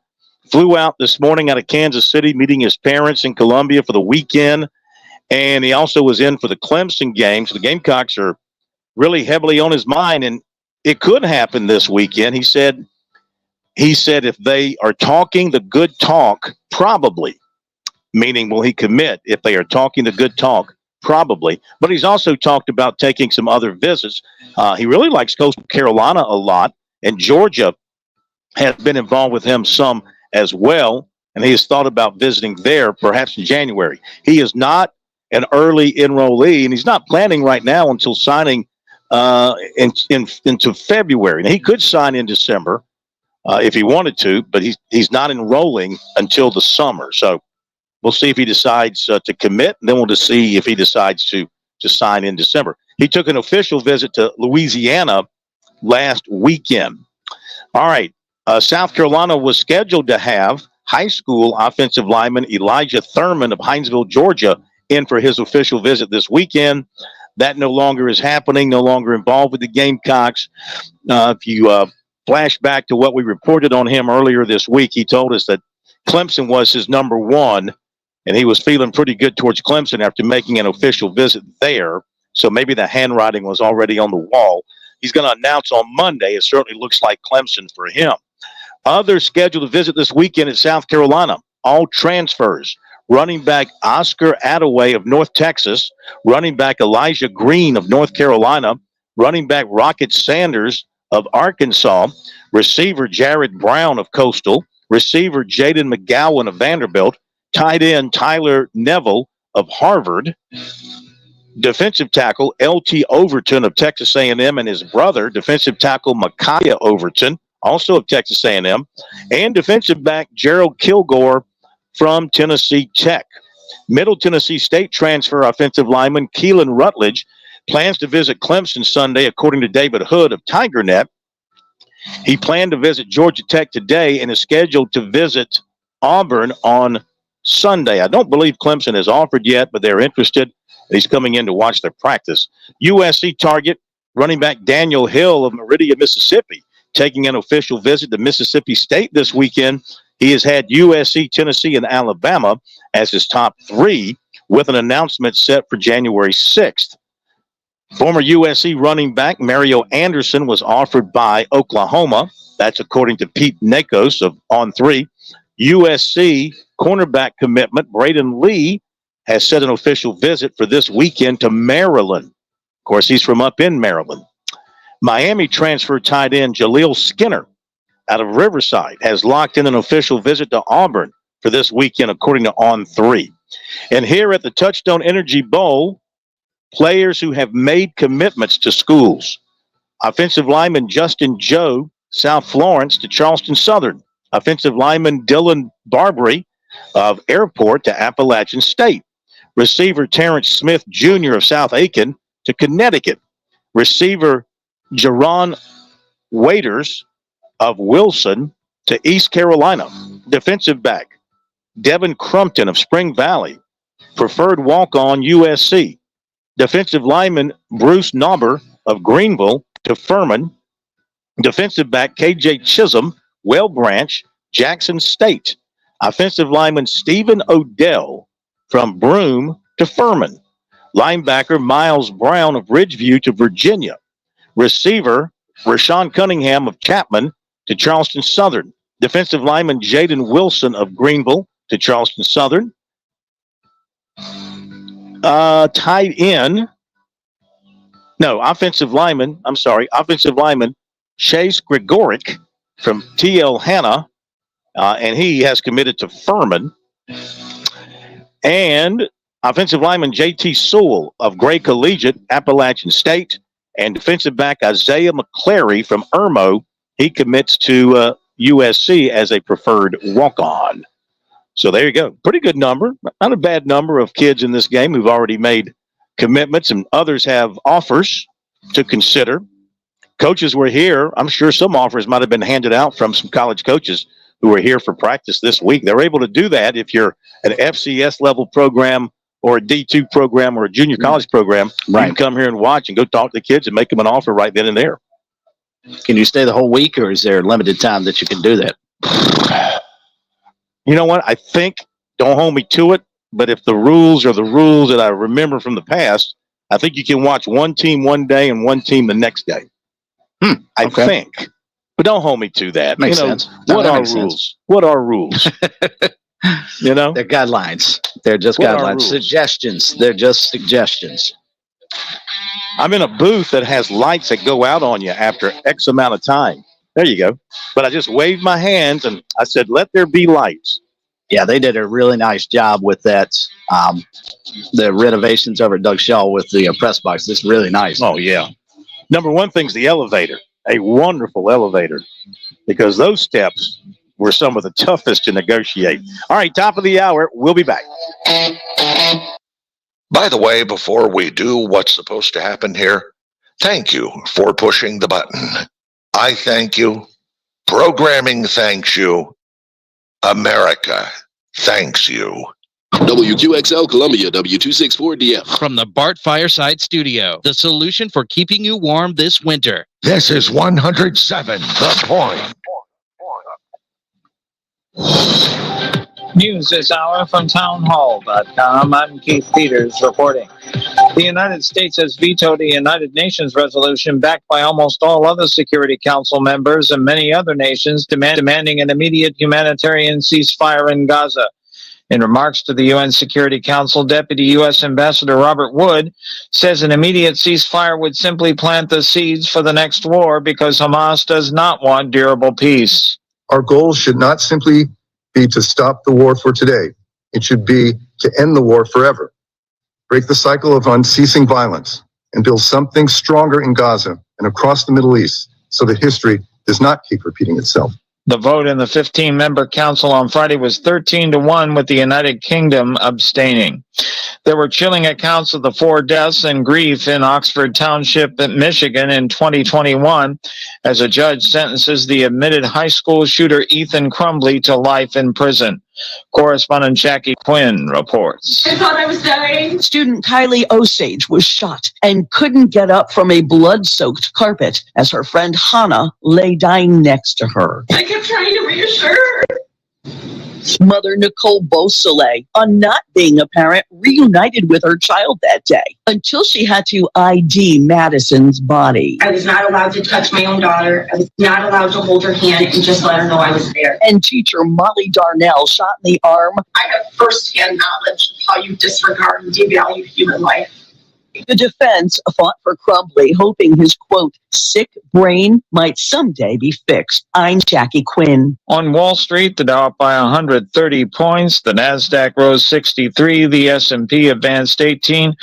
Flew out this morning out of Kansas City, meeting his parents in Columbia for the weekend. And he also was in for the Clemson game. So the Gamecocks are really heavily on his mind. And it could happen this weekend. He said if they are talking the good talk, probably. Meaning, will he commit? If they are talking the good talk, probably. But he's also talked about taking some other visits. He really likes Coastal Carolina a lot. And Georgia has been involved with him some as well, and he has thought about visiting there perhaps in January. He is not an early enrollee, and he's not planning right now until signing into February. Now, he could sign in December if he wanted to, but he's not enrolling until the summer. So we'll see if he decides to commit, and then we'll just see if he decides to sign in December. He took an official visit to Louisiana last weekend. All right. South Carolina was scheduled to have high school offensive lineman Elijah Thurman of Hinesville, Georgia, in for his official visit this weekend. That no longer is happening, no longer involved with the Gamecocks. If you flash back to what we reported on him earlier this week, he told us that Clemson was his number one, and he was feeling pretty good towards Clemson after making an official visit there. So maybe the handwriting was already on the wall. He's going to announce on Monday. It certainly looks like Clemson for him. Others scheduled to visit this weekend at South Carolina, all transfers. Running back Oscar Attaway of North Texas, running back Elijah Green of North Carolina, running back Rocket Sanders of Arkansas, receiver Jared Brown of Coastal, receiver Jaden McGowan of Vanderbilt, tight end Tyler Neville of Harvard, defensive tackle L.T. Overton of Texas A&M and his brother, defensive tackle Micaiah Overton, also of Texas A&M, and defensive back Gerald Kilgore from Tennessee Tech. Middle Tennessee State transfer offensive lineman Keelan Rutledge plans to visit Clemson Sunday, according to David Hood of TigerNet. He planned to visit Georgia Tech today and is scheduled to visit Auburn on Sunday. I don't believe Clemson has offered yet, but they're interested. He's coming in to watch their practice. USC target running back Daniel Hill of Meridian, Mississippi, taking an official visit to Mississippi State this weekend. He has had USC, Tennessee, and Alabama as his top three, with an announcement set for January 6th. Former USC running back Mario Anderson was offered by Oklahoma. That's according to Pete Nakos of On3. USC cornerback commitment Braden Lee has set an official visit for this weekend to Maryland. Of course, he's from up in Maryland. Miami transfer tight end Jaleel Skinner out of Riverside has locked in an official visit to Auburn for this weekend, according to On3. And here at the Touchstone Energy Bowl, players who have made commitments to schools. Offensive lineman Justin Joe South Florence to Charleston Southern. Offensive lineman Dylan Barbary of Airport to Appalachian State. Receiver Terrence Smith Jr. of South Aiken to Connecticut. Receiver Jerron Waiters of Wilson to East Carolina. Defensive back Devin Crumpton of Spring Valley. Preferred walk-on USC. Defensive lineman Bruce Nauber of Greenville to Furman. Defensive back KJ Chisholm, Well Branch, Jackson State. Offensive lineman Stephen Odell from Broome to Furman. Linebacker Miles Brown of Ridgeview to Virginia. Receiver Rashawn Cunningham of Chapman to Charleston Southern. Defensive lineman Jaden Wilson of Greenville to Charleston Southern. Offensive lineman Chase Gregoric from TL Hanna, and he has committed to Furman. And offensive lineman JT Sewell of Gray Collegiate, Appalachian State, and defensive back Isaiah McClary from Irmo, he commits to USC as a preferred walk-on. So there you go. Pretty good number. Not a bad number of kids in this game who've already made commitments, and others have offers to consider. Coaches were here. I'm sure some offers might have been handed out from some college coaches who were here for practice this week. They're able to do that if you're an FCS level program or a D2 program or a junior college program. Right. You can come here and watch and go talk to the kids and make them an offer right then and there. Can you stay the whole week, or is there limited time that you can do that? You know what? I think, don't hold me to it, but if the rules are the rules that I remember from the past, I think you can watch one team one day and one team the next day. I think. But don't hold me to that. Makes sense. What are rules? What are rules? They're guidelines. They're just guidelines. Suggestions. They're just suggestions. I'm in a booth that has lights that go out on you after X amount of time. There you go. But I just waved my hands and I said, let there be lights. Yeah, they did a really nice job with that. The renovations over at Doug Shaw with the press box. It's really nice. Oh, yeah. Number one thing's the elevator. A wonderful elevator, because those steps were some of the toughest to negotiate. All right, top of the hour. We'll be back. By the way, before we do what's supposed to happen here, thank you for pushing the button. I thank you. Programming thanks you. America thanks you. WQXL Columbia, W264DF. From the Bart Fireside Studio, the solution for keeping you warm this winter. This is 107 The Point. News this hour from townhall.com. I'm Keith Peters reporting. The United States has vetoed a United Nations resolution backed by almost all other Security Council members and many other nations demanding an immediate humanitarian ceasefire in Gaza. In remarks to the UN Security Council, Deputy U.S. Ambassador Robert Wood says an immediate ceasefire would simply plant the seeds for the next war because Hamas does not want durable peace. Our goal should not simply be to stop the war for today. It should be to end the war forever, break the cycle of unceasing violence, and build something stronger in Gaza and across the Middle East so that history does not keep repeating itself. The vote in the 15-member council on Friday was 13-1, with the United Kingdom abstaining. There were chilling accounts of the 4 deaths and grief in Oxford Township, Michigan in 2021, as a judge sentences the admitted high school shooter Ethan Crumbly to life in prison. Correspondent Jackie Quinn reports. I thought I was dying. Student Kylie Osage was shot and couldn't get up from a blood-soaked carpet as her friend Hannah lay dying next to her. I kept trying to reassure her. Mother Nicole Beausoleil, on not being a parent, reunited with her child that day until she had to ID Madison's body. I was not allowed to touch my own daughter. I was not allowed to hold her hand and just let her know I was there. And teacher Molly Darnell shot in the arm. I have firsthand knowledge of how you disregard and devalue human life. The defense fought for Crumbly, hoping his, quote, sick brain might someday be fixed. I'm Jackie Quinn. On Wall Street, the Dow up by 130 points. The NASDAQ rose 63. The S&P advanced 18.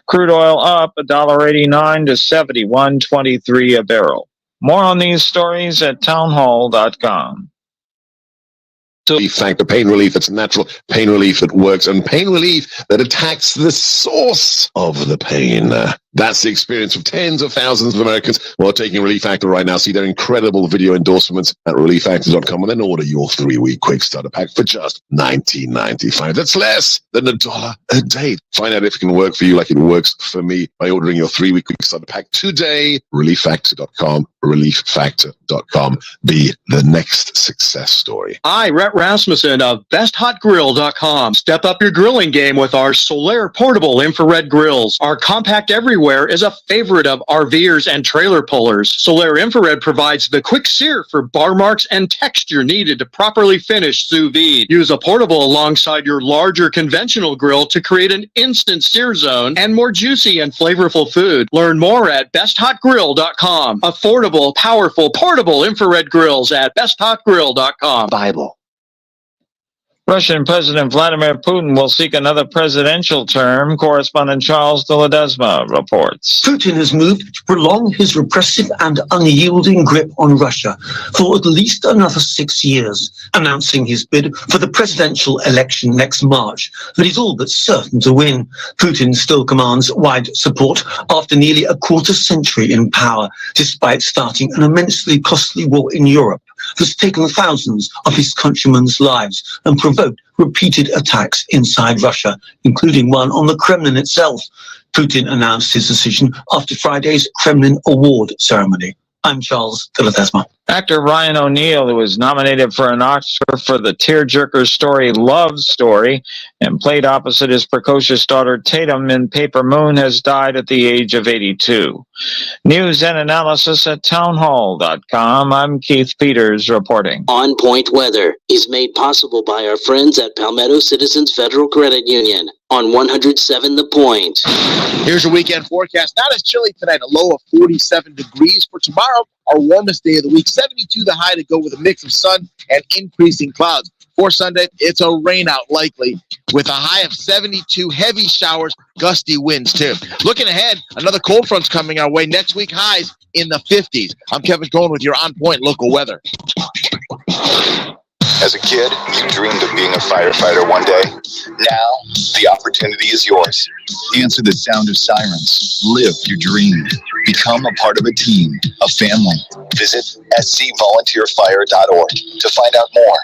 Crude oil up $1.89 to $71.23 a barrel. More on these stories at townhall.com. Relief factor, pain relief that's natural, pain relief that works, and pain relief that attacks the source of the pain. That's the experience of tens of thousands of Americans who are taking Relief Factor right now. See their incredible video endorsements at relieffactor.com and then order your 3-week quick starter pack for just $19.95. That's less than $1 a day. Find out if it can work for you like it works for me by ordering your 3-week quick starter pack today. Relieffactor.com, relieffactor.com. Be the next success story. Hi, Rhett Rasmussen of BestHotGrill.com. Step up your grilling game with our Solaire portable infrared grills. Our compact everywhere is a favorite of RVers and trailer pullers. Solaire Infrared provides the quick sear for bar marks and texture needed to properly finish sous vide. Use a portable alongside your larger conventional grill to create an instant sear zone and more juicy and flavorful food. Learn more at BestHotGrill.com. Affordable, powerful, portable infrared grills at BestHotGrill.com. Bible. Russian President Vladimir Putin will seek another presidential term, correspondent Charles de Ledesma reports. Putin has moved to prolong his repressive and unyielding grip on Russia for at least another 6 years, announcing his bid for the presidential election next March that he's all but certain to win. Putin still commands wide support after nearly a quarter century in power, despite starting an immensely costly war in Europe that's taken thousands of his countrymen's lives and provoked repeated attacks inside Russia, including one on the Kremlin itself. Putin announced his decision after Friday's Kremlin Award ceremony. I'm Charles de Ledesma. Actor Ryan O'Neal, who was nominated for an Oscar for the tearjerker story Love Story and played opposite his precocious daughter Tatum in Paper Moon, has died at the age of 82. News and analysis at townhall.com. I'm Keith Peters reporting. On Point Weather is made possible by our friends at Palmetto Citizens Federal Credit Union on 107 The Point. Here's your weekend forecast. Not as chilly tonight, a low of 47 degrees. For tomorrow, our warmest day of the week, 72 the high to go with a mix of sun and increasing clouds. For Sunday, it's a rain out likely with a high of 72, heavy showers, gusty winds too. Looking ahead, another cold front's coming our way. Next week, highs in the 50s. I'm Kevin Cohen with your On Point local weather. As a kid, you dreamed of being a firefighter one day. Now, the opportunity is yours. Answer the sound of sirens. Live your dream. Become a part of a team, a family. Visit scvolunteerfire.org to find out more.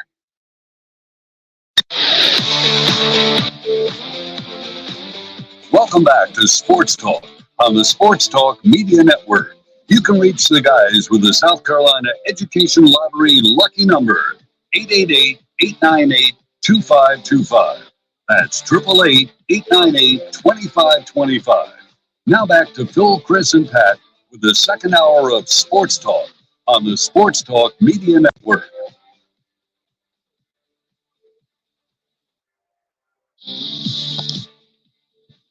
Welcome back to Sports Talk on the Sports Talk Media Network. You can reach the guys with the South Carolina Education Lottery lucky number, 888-898-2525. That's 888-898-2525. Now back to Phil, Chris, and Pat with the second hour of Sports Talk on the Sports Talk Media Network.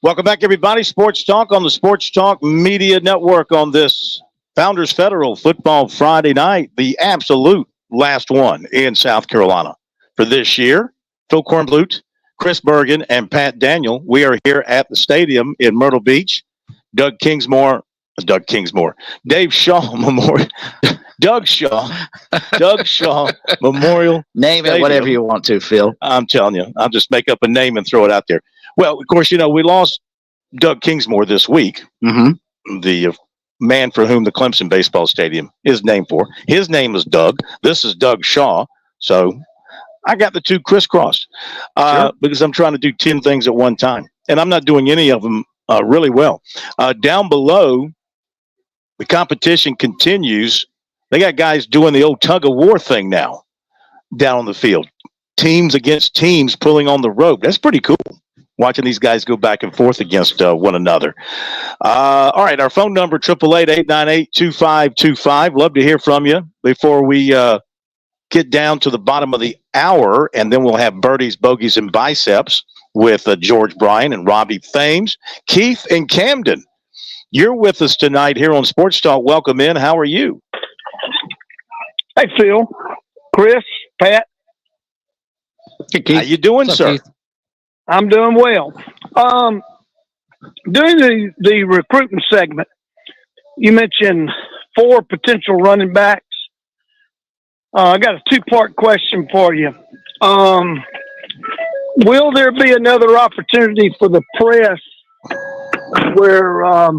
Welcome back, everybody. Sports Talk on the Sports Talk Media Network on this Founders Federal Football Friday night, the absolute last one in South Carolina for this year. Phil Kornblut, Chris Bergen, and Pat Daniel. We are here at the stadium in Myrtle Beach. Dave Shaw Memorial. Doug Shaw Memorial. Name Stadium. it whatever you want to, Phil. I'm telling you, I'll just make up a name and throw it out there. Well, of course, we lost Doug Kingsmore this week. Mm-hmm. The man for whom the Clemson baseball stadium is named for. His name is Doug. This is Doug Shaw. So I got the two crisscrossed because I'm trying to do 10 things at one time. And I'm not doing any of them really well. Down below, the competition continues. They got guys doing the old tug of war thing now down on the field. Teams against teams pulling on the rope. That's pretty cool. Watching these guys go back and forth against one another. All right, our phone number, 888-898-2525. Love to hear from you before we get down to the bottom of the hour, and then we'll have birdies, bogeys, and biceps with George Bryan and Robbie Thames. Keith and Camden, you're with us tonight here on Sports Talk. Welcome in. How are you? Hey, Phil, Chris, Pat. Hey, Keith. How you doing, sir? Keith? I'm doing well. During the recruiting segment, you mentioned 4 potential running backs. I got a 2-part question for you. Will there be another opportunity for the press where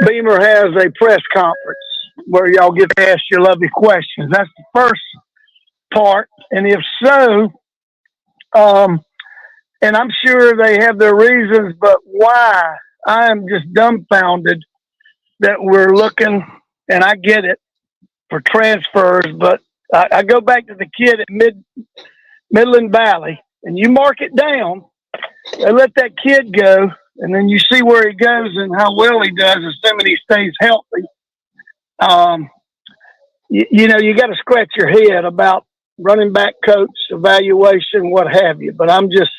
Beamer has a press conference where y'all get to ask your lovely questions? That's the first part. And if so, and I'm sure they have their reasons, but why? I am just dumbfounded that we're looking, and I get it, for transfers, but I go back to the kid at Midland Valley, and you mark it down, they let that kid go, and then you see where he goes and how well he does, assuming he stays healthy. You know, you got to scratch your head about running back coach, evaluation, what have you. But I'm just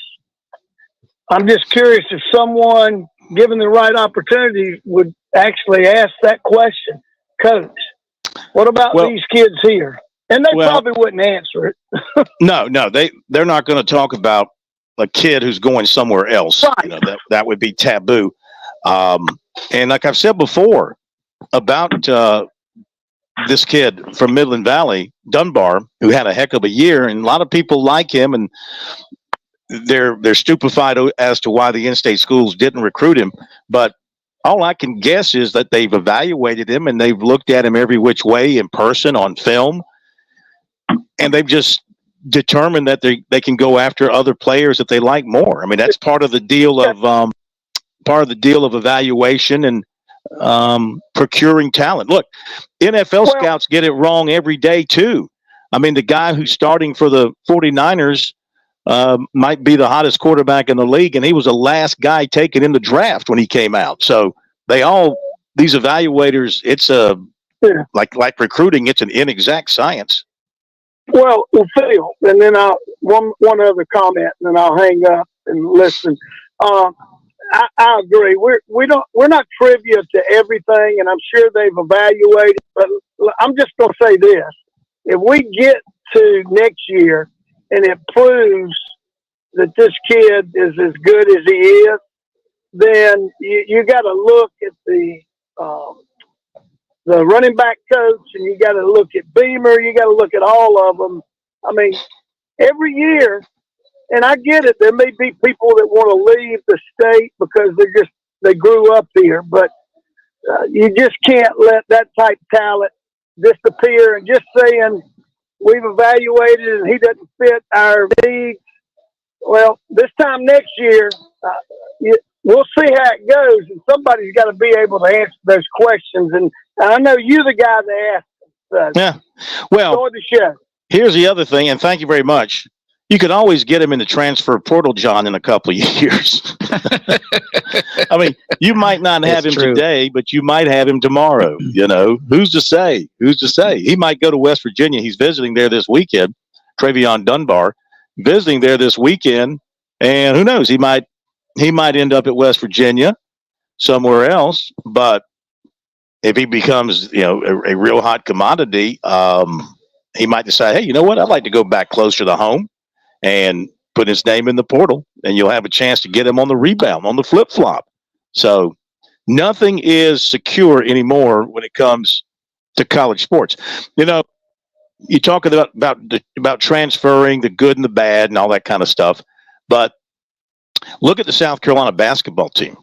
curious if someone, given the right opportunity, would actually ask that question. Coach, what about these kids here? And they probably wouldn't answer it. No, they're not going to talk about a kid who's going somewhere else. Right. You know, that would be taboo. And like I've said before about this kid from Midland Valley, Dunbar, who had a heck of a year, and a lot of people like him, and they're stupefied as to why the in-state schools didn't recruit him. But all I can guess is that they've evaluated him and they've looked at him every which way, in person, on film, and they've just determined that they can go after other players that they like more. I mean, that's part of the deal of evaluation and procuring talent. Look, NFL scouts get it wrong every day too. I mean, the guy who's starting for the 49ers might be the hottest quarterback in the league, and he was the last guy taken in the draft when he came out. So these evaluators, it's like recruiting, it's an inexact science. Well, Phil, and then one other comment, and then I'll hang up and listen. I agree. We're not trivia to everything, and I'm sure they've evaluated. But I'm just going to say this: if we get to next year and it proves that this kid is as good as he is, then you got to look at the running back coach, and you got to look at Beamer. You got to look at all of them. I mean, every year. And I get it. There may be people that want to leave the state because they grew up here, but you just can't let that type of talent disappear. And just saying we've evaluated and he doesn't fit our needs. Well, this time next year, we'll see how it goes. And somebody's got to be able to answer those questions. And I know you're the guy that asked them. So yeah. Well, enjoy the show. Here's the other thing, and thank you very much. You can always get him in the transfer portal, John, in a couple of years. I mean, you might not have him today, but you might have him tomorrow. You know, who's to say? Who's to say? He might go to West Virginia. He's visiting there this weekend. Travion Dunbar visiting there this weekend, and who knows? He might end up at West Virginia, somewhere else. But if he becomes, a real hot commodity, he might decide, hey, you know what? I'd like to go back closer to home and put his name in the portal, and you'll have a chance to get him on the rebound, on the flip-flop. So nothing is secure anymore when it comes to college sports. You know, you talk about transferring the good and the bad and all that kind of stuff, but look at the South Carolina basketball team.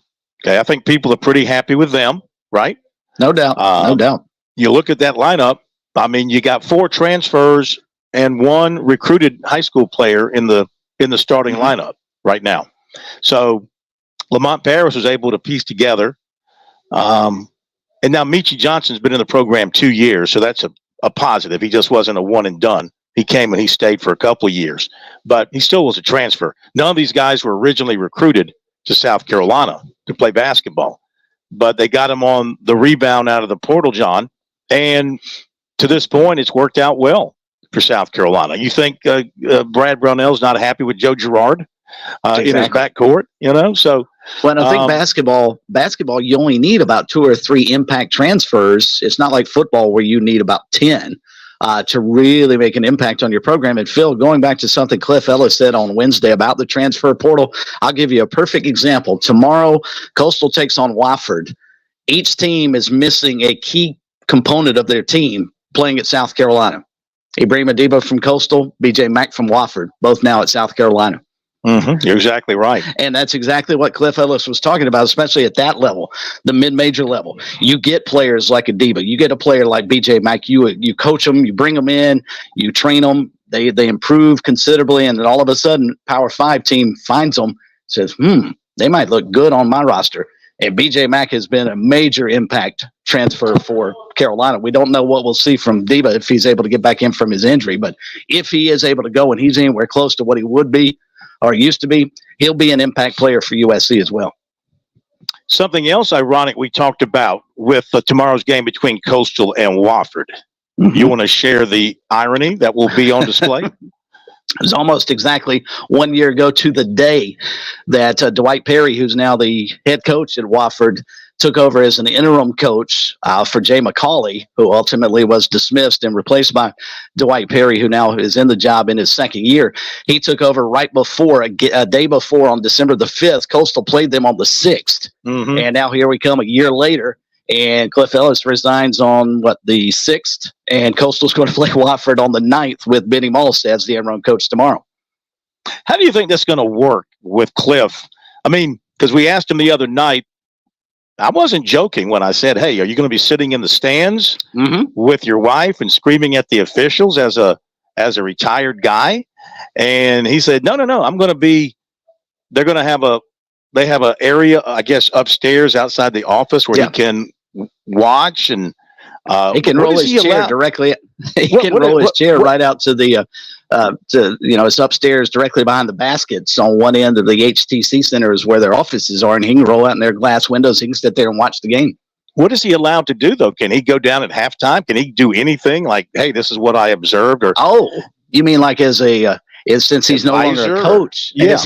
Okay, I think people are pretty happy with them, right? No doubt, no doubt. You look at that lineup, I mean, you got 4 transfers and 1 recruited high school player in the starting lineup right now. So Lamont Paris was able to piece together. And now Michi Johnson's been in the program 2 years, so that's a positive. He just wasn't a one and done. He came and he stayed for a couple of years, but he still was a transfer. None of these guys were originally recruited to South Carolina to play basketball, but they got him on the rebound out of the portal, John. And to this point, it's worked out well for South Carolina. You think Brad Brownell's not happy with Joe Girard in his backcourt? So when I think basketball, you only need about 2 or 3 impact transfers. It's not like football where you need about 10 to really make an impact on your program. And Phil, going back to something Cliff Ellis said on Wednesday about the transfer portal, I'll give you a perfect example. Tomorrow, Coastal takes on Wofford. Each team is missing a key component of their team playing at South Carolina. Ibrahim Adiba from Coastal, BJ Mack from Wofford, both now at South Carolina. Mm-hmm. You're exactly right. And that's exactly what Cliff Ellis was talking about, especially at that level, the mid-major level. You get players like Adiba. You get a player like BJ Mack. You coach them. You bring them in. You train them. They improve considerably. And then all of a sudden, Power 5 team finds them, says, they might look good on my roster. And BJ Mack has been a major impact transfer for Carolina. We don't know what we'll see from Adiba if he's able to get back in from his injury. But if he is able to go and he's anywhere close to what he would be, or used to be, he'll be an impact player for USC as well. Something else ironic we talked about with tomorrow's game between Coastal and Wofford. Mm-hmm. You want to share the irony that will be on display? It was almost exactly 1 year ago to the day that Dwight Perry, who's now the head coach at Wofford, took over as an interim coach for Jay McCauley, who ultimately was dismissed and replaced by Dwight Perry, who now is in the job in his second year. He took over right before, a day before, on December the 5th. Coastal played them on the 6th. Mm-hmm. And now here we come a year later, and Cliff Ellis resigns on, the 6th, and Coastal's going to play Wofford on the 9th with Benny Moss as the interim coach tomorrow. How do you think that's going to work with Cliff? I mean, because we asked him the other night, I wasn't joking when I said, hey, are you going to be sitting in the stands with your wife and screaming at the officials as a retired guy? And he said, no, I'm going to be, they have an area, I guess, upstairs outside the office where he can watch, and he can roll his chair directly. He can roll his chair right out to the, it's upstairs directly behind the baskets on one end of the HTC Center is where their offices are, and he can roll out in their glass windows. He can sit there and watch the game. What is he allowed to do, though? Can he go down at halftime? Can he do anything like, hey, this is what I observed? Or you mean like as a since he's no longer a coach? Yeah,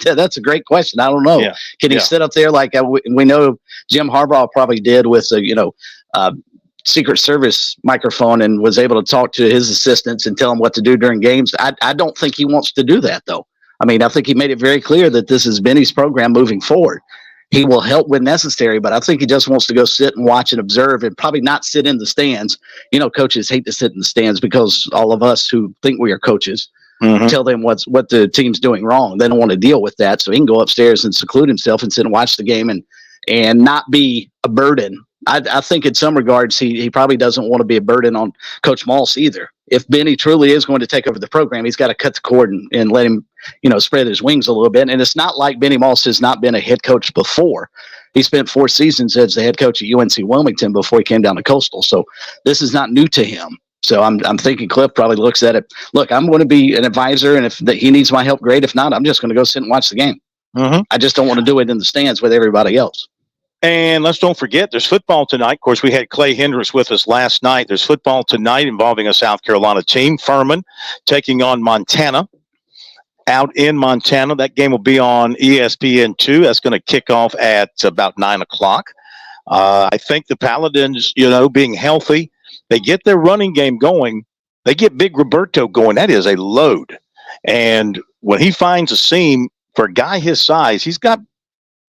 that's a great question. I don't know. Yeah. Can he sit up there like we know Jim Harbaugh probably did with Secret Service microphone and was able to talk to his assistants and tell them what to do during games? I don't think he wants to do that, though. I mean, I think he made it very clear that this is Benny's program moving forward. He will help when necessary, but I think he just wants to go sit and watch and observe and probably not sit in the stands. Coaches hate to sit in the stands because all of us who think we are coaches tell them what the team's doing wrong. They don't want to deal with that, so he can go upstairs and seclude himself and sit and watch the game and not be a burden. I think in some regards he probably doesn't want to be a burden on Coach Moss either. If Benny truly is going to take over the program, he's got to cut the cord and let him, spread his wings a little bit. And it's not like Benny Moss has not been a head coach before. He spent 4 seasons as the head coach at UNC Wilmington before he came down to Coastal. So this is not new to him. So I'm thinking Cliff probably looks at it. Look, I'm going to be an advisor, and if he needs my help, great. If not, I'm just going to go sit and watch the game. I just don't want to do it in the stands with everybody else. And let's don't forget, there's football tonight. Of course, we had Clay Hendricks with us last night. There's football tonight involving a South Carolina team, Furman, taking on Montana out in Montana. That game will be on ESPN2. That's going to kick off at about 9 o'clock. I think the Paladins, being healthy, they get their running game going. They get Big Roberto going. That is a load. And when he finds a seam, for a guy his size, he's got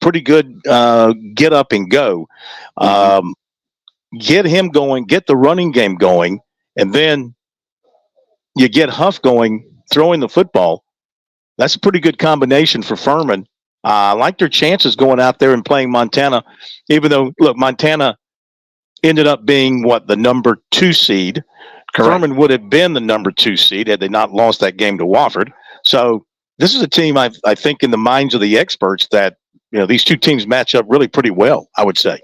pretty good get up and go. Get him going, get the running game going, and then you get Huff going, throwing the football. That's a pretty good combination for Furman. I like their chances going out there and playing Montana, even though, look, Montana ended up being, the number 2 seed. Correct. Furman would have been the number 2 seed had they not lost that game to Wofford. So this is a team, I think, in the minds of the experts that, these two teams match up really pretty well, I would say.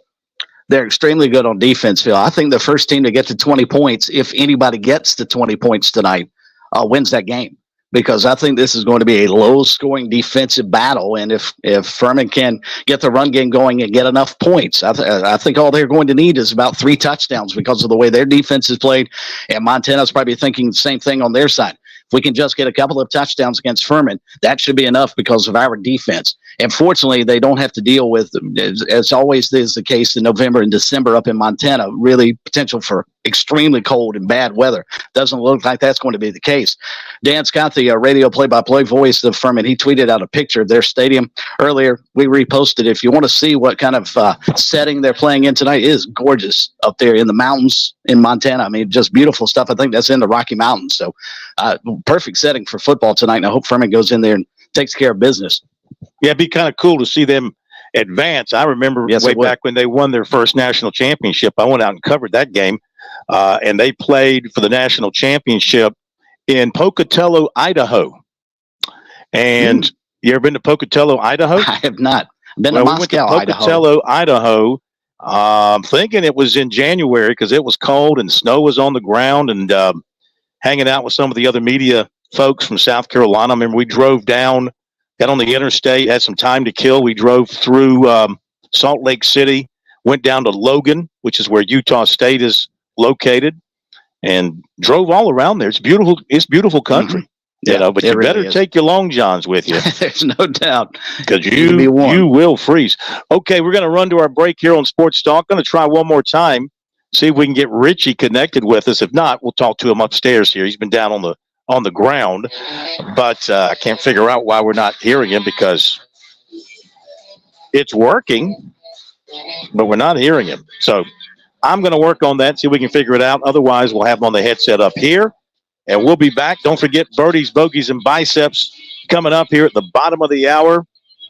They're extremely good on defense, Phil. I think the first team to get to 20 points, if anybody gets to 20 points tonight, wins that game. Because I think this is going to be a low-scoring defensive battle, and if Furman can get the run game going and get enough points, I think all they're going to need is about 3 touchdowns because of the way their defense is played, and Montana's probably thinking the same thing on their side. If we can just get a couple of touchdowns against Furman, that should be enough because of our defense. And fortunately, they don't have to deal with, as always is the case in November and December up in Montana, really potential for extremely cold and bad weather. Doesn't look like that's going to be the case. Dan Scott, the radio play-by-play voice of Furman, he tweeted out a picture of their stadium earlier. We reposted. If you want to see what kind of setting they're playing in tonight, it is gorgeous up there in the mountains in Montana. I mean, just beautiful stuff. I think that's in the Rocky Mountains. So perfect setting for football tonight. And I hope Furman goes in there and takes care of business. Yeah, it'd be kind of cool to see them advance. I remember way back when they won their first national championship. I went out and covered that game, and they played for the national championship in Pocatello, Idaho. And you ever been to Pocatello, Idaho? I have not. I've been to Moscow, we went to Pocatello, Idaho. Thinking it was in January because it was cold and snow was on the ground, and hanging out with some of the other media folks from South Carolina. I remember we drove down, got on the interstate, had some time to kill. We drove through Salt Lake City, went down to Logan, which is where Utah State is located, and drove all around there. It's beautiful. It's beautiful country. Mm-hmm. You know, but you really better take your long johns with you. There's no doubt. Because you will freeze. Okay, we're going to run to our break here on Sports Talk. Going to try one more time, see if we can get Richie connected with us. If not, we'll talk to him upstairs here. He's been down on the ground, but I can't figure out why we're not hearing him because it's working, but we're not hearing him. So I'm going to work on that, see if we can figure it out. Otherwise, we'll have him on the headset up here. And we'll be back. Don't forget Birdies, Bogeys, and Biceps coming up here at the bottom of the hour.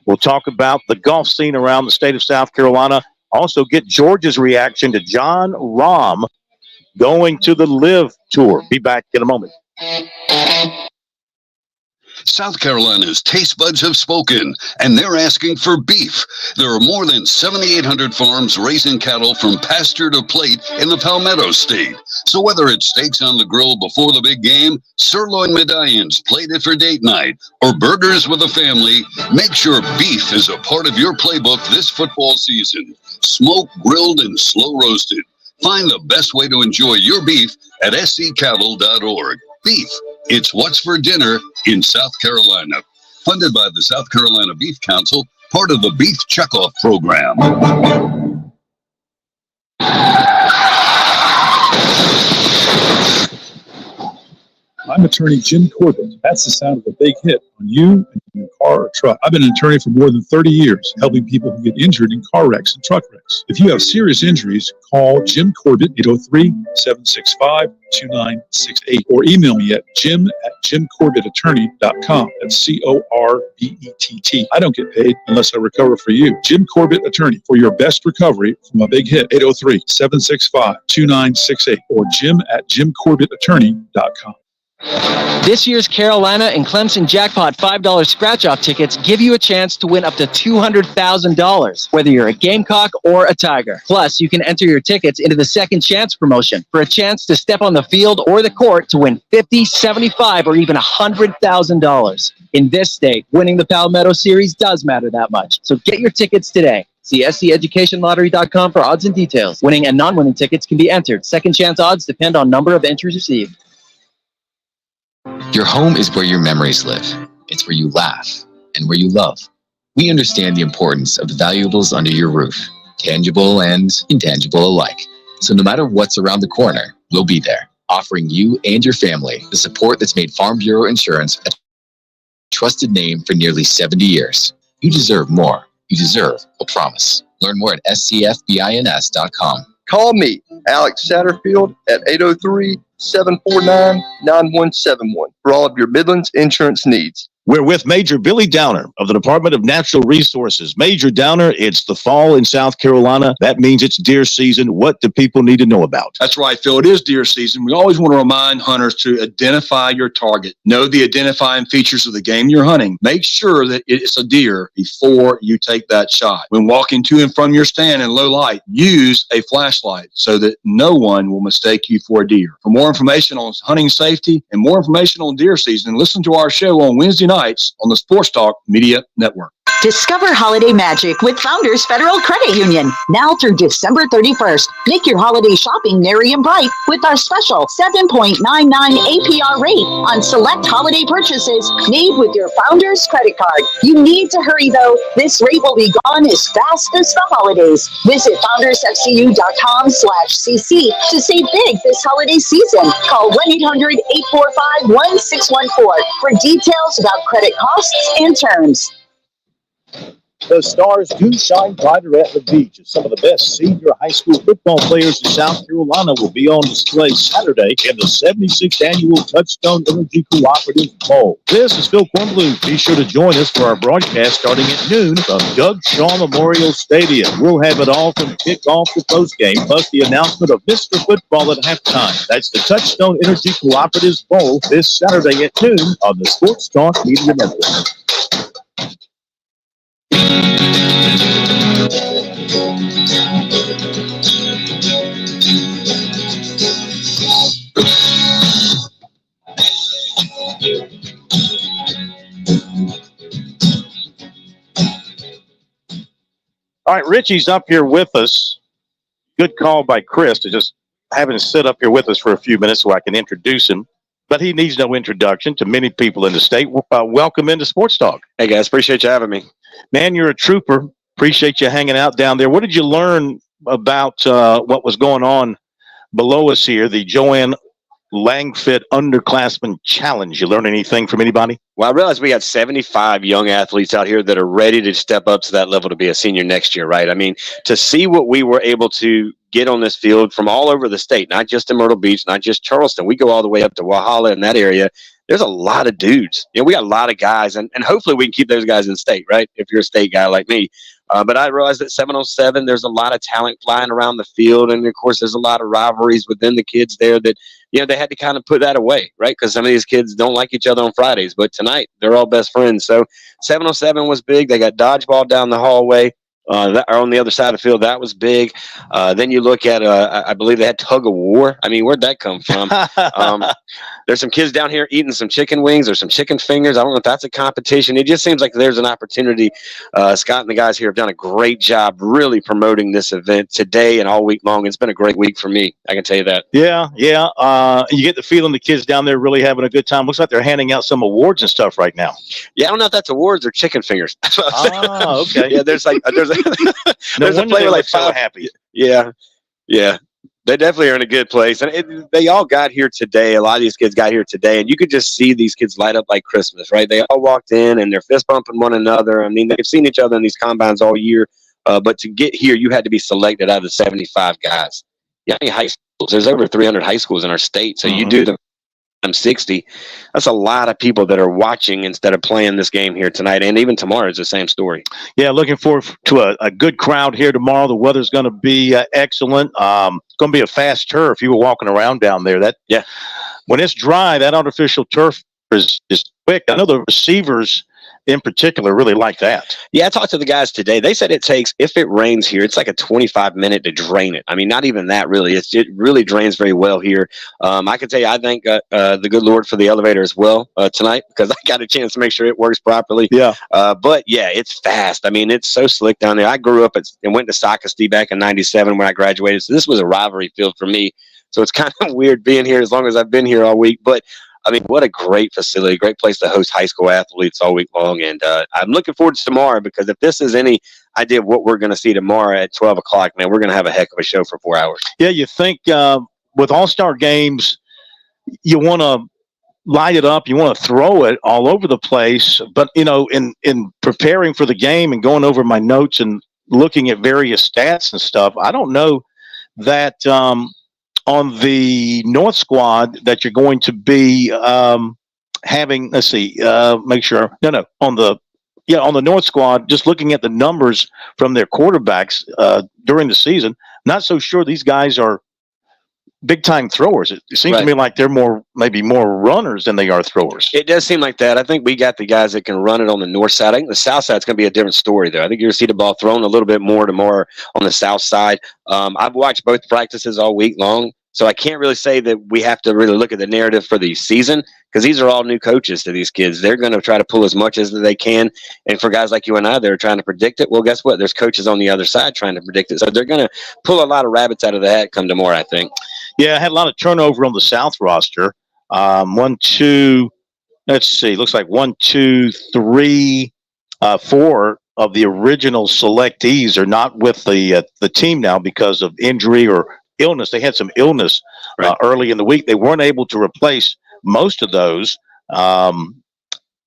We'll talk about the golf scene around the state of South Carolina. Also get Georgia's reaction to John Rahm going to the LIV Tour. Be back in a moment. South Carolina's taste buds have spoken, and they're asking for beef. There are more than 7,800 farms raising cattle from pasture to plate in the Palmetto State. So whether it's steaks on the grill before the big game, sirloin medallions plated for date night, or burgers with the family, make sure beef is a part of your playbook this football season. Smoked, grilled, and slow roasted. Find the best way to enjoy your beef at sccattle.org. Beef. It's what's for dinner in South Carolina. Funded by the South Carolina Beef Council, part of the Beef Checkoff Program. I'm attorney Jim Corbett. That's the sound of a big hit on you and your car or truck. I've been an attorney for more than 30 years, helping people who get injured in car wrecks and truck wrecks. If you have serious injuries, call Jim Corbett, 803-765-2968, or email me at jim@jimcorbettattorney.com. That's CORBETT. I don't get paid unless I recover for you. Jim Corbett Attorney, for your best recovery from a big hit, 803-765-2968, or jim@jimcorbettattorney.com. This year's Carolina and Clemson Jackpot $5 scratch-off tickets give you a chance to win up to $200,000, whether you're a Gamecock or a Tiger. Plus, you can enter your tickets into the Second Chance promotion for a chance to step on the field or the court to win $50,000, $75,000, or even $100,000. In this state, winning the Palmetto Series does matter that much. So get your tickets today. See SCEducationLottery.com for odds and details. Winning and non-winning tickets can be entered. Second Chance odds depend on number of entries received. Your home is where your memories live. It's where you laugh and where you love. We understand the importance of the valuables under your roof, tangible and intangible alike. So no matter what's around the corner, we'll be there, offering you and your family the support that's made Farm Bureau Insurance a trusted name for nearly 70 years. You deserve more. You deserve a promise. Learn more at scfbins.com. Call me, Alex Satterfield, at 803-749-9171 for all of your Midlands insurance needs. We're with Major Billy Downer of the Department of Natural Resources. Major Downer, it's the fall in South Carolina. That means it's deer season. What do people need to know about? That's right, Phil. It is deer season. We always want to remind hunters to identify your target. Know the identifying features of the game you're hunting. Make sure that it's a deer before you take that shot. When walking to and from your stand in low light, use a flashlight so that no one will mistake you for a deer. For more information on hunting safety and more information on deer season, listen to our show on Wednesday nights on the Sports Talk Media Network. Discover holiday magic with Founders Federal Credit Union. Now through December 31st. Make your holiday shopping merry and bright with our special 7.99 APR rate on select holiday purchases made with your Founders credit card. You need to hurry though. This rate will be gone as fast as the holidays. Visit foundersfcu.com/cc to save big this holiday season. Call 1-800-845-1614 for details about credit costs and terms. The stars do shine brighter at the beach, as some of the best senior high school football players in South Carolina will be on display Saturday in the 76th Annual Touchstone Energy Cooperative Bowl. This is Phil Kornblum. Be sure to join us for our broadcast starting at noon from Doug Shaw Memorial Stadium. We'll have it all from kickoff to postgame, plus the announcement of Mr. Football at halftime. That's the Touchstone Energy Cooperative Bowl this Saturday at noon on the Sports Talk Media Network. All right, Richie's up here with us. Good call by Chris to just have him sit up here with us for a few minutes so I can introduce him. But he needs no introduction to many people in the state. Welcome into Sports Talk. Hey, guys. Appreciate you having me. Man, you're a trooper. Appreciate you hanging out down there. What did you learn about what was going on below us here, the Joanne Langfit Underclassmen Challenge? You learn anything from anybody? Well, I realize we got 75 young athletes out here that are ready to step up to that level to be a senior next year, right? I mean, to see what we were able to get on this field from all over the state, not just in Myrtle Beach, not just Charleston. We go all the way up to Walhalla in that area. There's a lot of dudes. We got a lot of guys, and hopefully we can keep those guys in state, right? If you're a state guy like me. But I realize that 707, there's a lot of talent flying around the field. And, of course, there's a lot of rivalries within the kids there that, they had to kind of put that away, right? Because some of these kids don't like each other on Fridays. But tonight, they're all best friends. So 707 was big. They got dodgeball down the hallway. On the other side of the field, that was big. Then you look at, I believe they had tug of war. I mean, where'd that come from? There's some kids down here eating some chicken wings or some chicken fingers. I don't know if that's a competition. It just seems like there's an opportunity. Scott and the guys here have done a great job really promoting this event today and all week long. It's been a great week for me. I can tell you that. Yeah. You get the feeling the kids down there really having a good time. Looks like they're handing out some awards and stuff right now. Yeah, I don't know if that's awards or chicken fingers. Oh, okay. Yeah, there's a player with like so happy. Yeah. They definitely are in a good place. And they all got here today. A lot of these kids got here today. And you could just see these kids light up like Christmas, right? They all walked in and they're fist bumping one another. I mean, they've seen each other in these combines all year. But to get here, you had to be selected out of the 75 guys. Yeah, high schools. There's over 300 high schools in our state. So you do them. I'm 60. That's a lot of people that are watching instead of playing this game here tonight. And even tomorrow is the same story. Yeah, looking forward to a good crowd here tomorrow. The weather's going to be excellent. It's going to be a fast turf. You were walking around down there. When it's dry, that artificial turf is quick. I know the receivers in particular really like that. Yeah, I talked to the guys today. They said it takes, if it rains here, it's like a 25-minute to drain it. I mean, not even that really. It really drains very well here. I can tell you, I thank the good Lord for the elevator as well tonight, because I got a chance to make sure it works properly. Yeah. But yeah, it's fast. I mean, it's so slick down there. I grew up and went to SportsTalkSC back in '97 when I graduated. So this was a rivalry field for me. So it's kind of weird being here as long as I've been here all week. But I mean, what a great facility, great place to host high school athletes all week long. And I'm looking forward to tomorrow, because if this is any idea of what we're going to see tomorrow at 12 o'clock, man, we're going to have a heck of a show for 4 hours. Yeah, you think with all-star games, you want to light it up, you want to throw it all over the place. But, in preparing for the game and going over my notes and looking at various stats and stuff, I don't know that on the North squad that you're going to be having, let's see, make sure. On the North squad, just looking at the numbers from their quarterbacks during the season, not so sure these guys are big-time throwers. It seems to me like they're maybe more runners than they are throwers. It does seem like that. I think we got the guys that can run it on the north side. I think the south side's going to be a different story, though. I think you're going to see the ball thrown a little bit more on the south side. I've watched both practices all week long, so I can't really say that we have to really look at the narrative for the season, because these are all new coaches to these kids. They're going to try to pull as much as they can. And for guys like you and I, they're trying to predict it. Well, guess what? There's coaches on the other side trying to predict it. So they're going to pull a lot of rabbits out of the hat come tomorrow, I think. Yeah, I had a lot of turnover on the South roster. Let's see. Looks like 4 of the original selectees are not with the team now because of injury or illness. They had some illness early in the week. They weren't able to replace most of those. And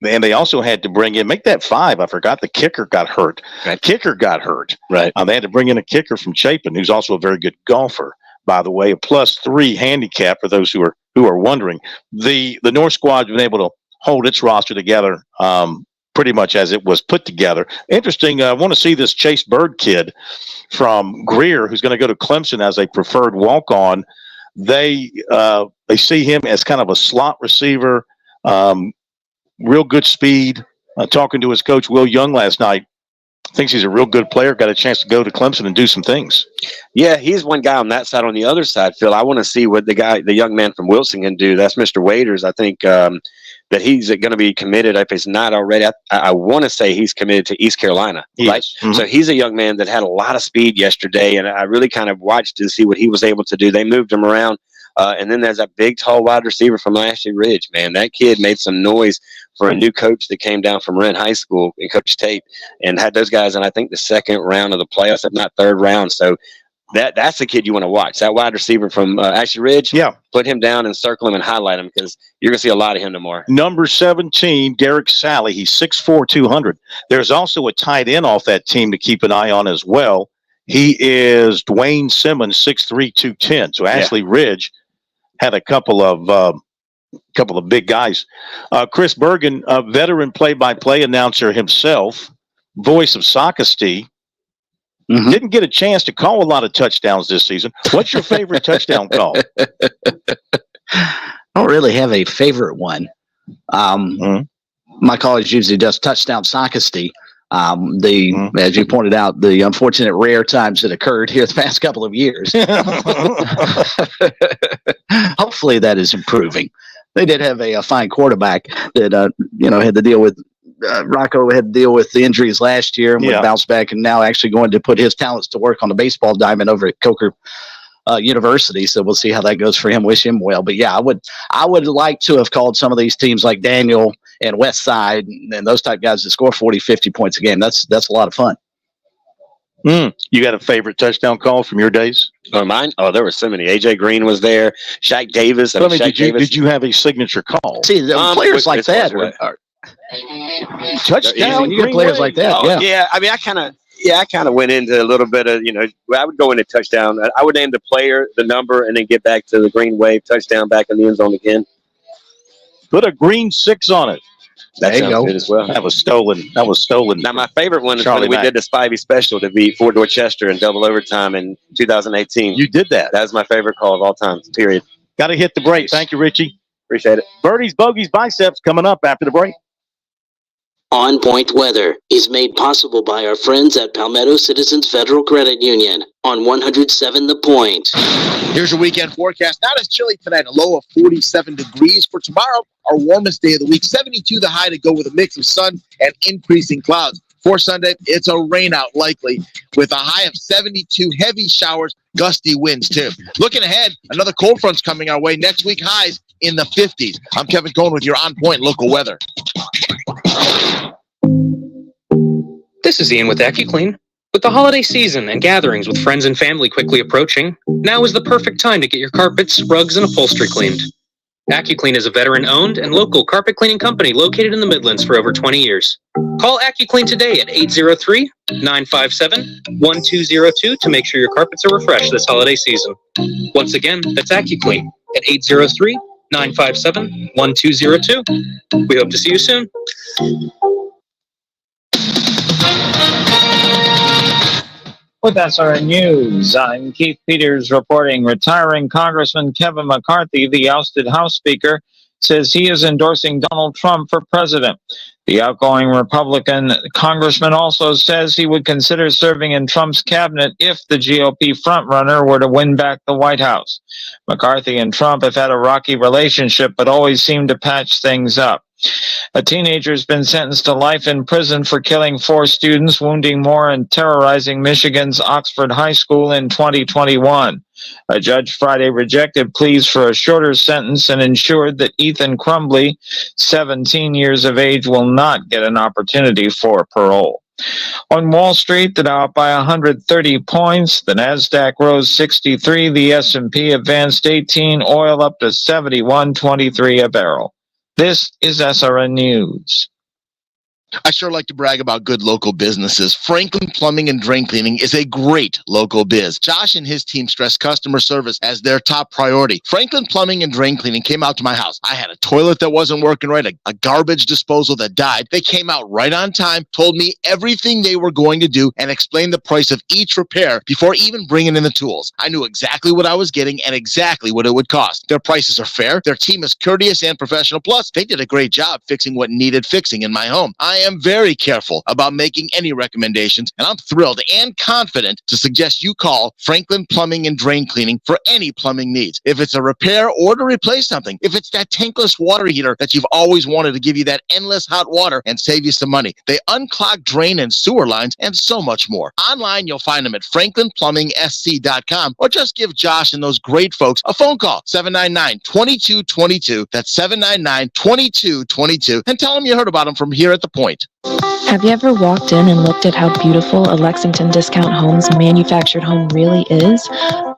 they also had to make that 5. I forgot the kicker got hurt. Right. Kicker got hurt. Right. They had to bring in a kicker from Chapin, who's also a very good golfer, by the way, a +3 handicap for those who are wondering. The North squad has been able to hold its roster together pretty much as it was put together. Interesting. I want to see this Chase Bird kid from Greer, who's going to go to Clemson as a preferred walk-on. They see him as kind of a slot receiver, real good speed. Talking to his coach, Will Young, last night, thinks he's a real good player, got a chance to go to Clemson and do some things. Yeah, he's one guy on that side. On the other side, Phil, I want to see what the young man from Wilson can do. That's Mr. Waiters. I think that he's going to be committed. If he's not already, I want to say he's committed to East Carolina. Right? Mm-hmm. So he's a young man that had a lot of speed yesterday, and I really kind of watched to see what he was able to do. They moved him around. And then there's that big, tall wide receiver from Ashley Ridge. Man, that kid made some noise for a new coach that came down from Wren High School, and Coach Tate, and had those guys in, I think, the second round of the playoffs, if not third round. So that's the kid you want to watch. That wide receiver from Ashley Ridge. Yeah. Put him down and circle him and highlight him, because you're going to see a lot of him tomorrow. Number 17, Derek Sally. He's 6'4", 200. There's also a tight end off that team to keep an eye on as well. He is Dwayne Simmons, 6'3", 210. So Ashley Ridge had a couple of big guys. Chris Bergen, a veteran play-by-play announcer himself, voice of SportsTalkSC, didn't get a chance to call a lot of touchdowns this season. What's your favorite touchdown call? I don't really have a favorite one. My college usually does touchdown SportsTalkSC. As you pointed out, the unfortunate rare times that occurred here the past couple of years. Hopefully that is improving. They did have a fine quarterback that had to deal with Rocco had to deal with the injuries last year and would bounce back, and now actually going to put his talents to work on the baseball diamond over at Coker University. So we'll see how that goes for him. Wish him well. But yeah, I would like to have called some of these teams like Daniel and West Side and those type guys that score 40, 50 points a game. That's a lot of fun. You got a favorite touchdown call from your days? Oh, mine? Oh, there were so many. AJ Green was there. Shaq Davis. Did you have a signature call? See, players like that are touchdown. You get players like that. Oh, yeah. I mean, I kind of went into a little bit of, I would go into touchdown. I would name the player, the number, and then get back to the green wave, touchdown back in the end zone again. Put a green 6 on it. That sounds good as well. That was stolen. Now, my favorite one is when we did the Spivey special to beat Fort Dorchester in double overtime in 2018. You did that. That was my favorite call of all time, period. Got to hit the break. Thank you, Richie. Appreciate it. Birdies, bogeys, biceps coming up after the break. On Point Weather is made possible by our friends at Palmetto Citizens Federal Credit Union on 107 The Point. Here's your weekend forecast. Not as chilly tonight, a low of 47 degrees. For tomorrow, our warmest day of the week, 72 the high to go with a mix of sun and increasing clouds. For Sunday, it's a rain out likely with a high of 72, heavy showers, gusty winds too. Looking ahead, another cold front's coming our way. Next week, highs in the 50s. I'm Kevin Cohen with your On Point local weather. This is Ian with AccuClean. With the holiday season and gatherings with friends and family quickly approaching, now is the perfect time to get your carpets, rugs, and upholstery cleaned. AccuClean is a veteran-owned and local carpet cleaning company located in the Midlands for over 20 years. Call AccuClean today at 803-957-1202 to make sure your carpets are refreshed this holiday season. Once again, that's AccuClean at 803-957-1202. We hope to see you soon. With SRN News, I'm Keith Peters reporting retiring Congressman Kevin McCarthy, the ousted House Speaker, says he is endorsing Donald Trump for president. The outgoing Republican congressman also says he would consider serving in Trump's cabinet if the GOP frontrunner were to win back the White House. McCarthy and Trump have had a rocky relationship, but always seem to patch things up. A teenager has been sentenced to life in prison for killing 4 students, wounding more, and terrorizing Michigan's Oxford High School in 2021. A judge Friday rejected pleas for a shorter sentence and ensured that Ethan Crumbly, 17 years of age, will not get an opportunity for parole. On Wall Street, the Dow up by 130 points, the Nasdaq rose 63, the S&P advanced 18, oil up to 71.23 a barrel. This is SRN News. I sure like to brag about good local businesses. Franklin Plumbing and Drain Cleaning is a great local biz. Josh and his team stress customer service as their top priority. Franklin Plumbing and Drain Cleaning came out to my house. I had a toilet that wasn't working right, a garbage disposal that died. They came out right on time, told me everything they were going to do, and explained the price of each repair before even bringing in the tools. I knew exactly what I was getting and exactly what it would cost. Their prices are fair. Their team is courteous and professional. Plus, they did a great job fixing what needed fixing in my home. I am very careful about making any recommendations, and I'm thrilled and confident to suggest you call Franklin Plumbing and Drain Cleaning for any plumbing needs. If it's a repair or to replace something, if it's that tankless water heater that you've always wanted to give you that endless hot water and save you some money. They unclog drain and sewer lines and so much more. Online, you'll find them at franklinplumbing.sc.com or just give Josh and those great folks a phone call, 799-2222. That's 799-2222, and tell them you heard about them from here at The Point. Have you ever walked in and looked at how beautiful a Lexington Discount Homes manufactured home really is?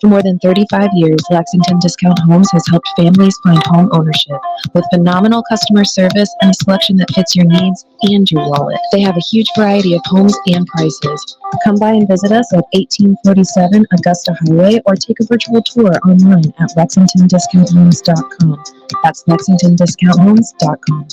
For more than 35 years, Lexington Discount Homes has helped families find home ownership with phenomenal customer service and a selection that fits your needs and your wallet. They have a huge variety of homes and prices. Come by and visit us at 1847 Augusta Highway or take a virtual tour online at lexingtondiscounthomes.com. That's lexingtondiscounthomes.com.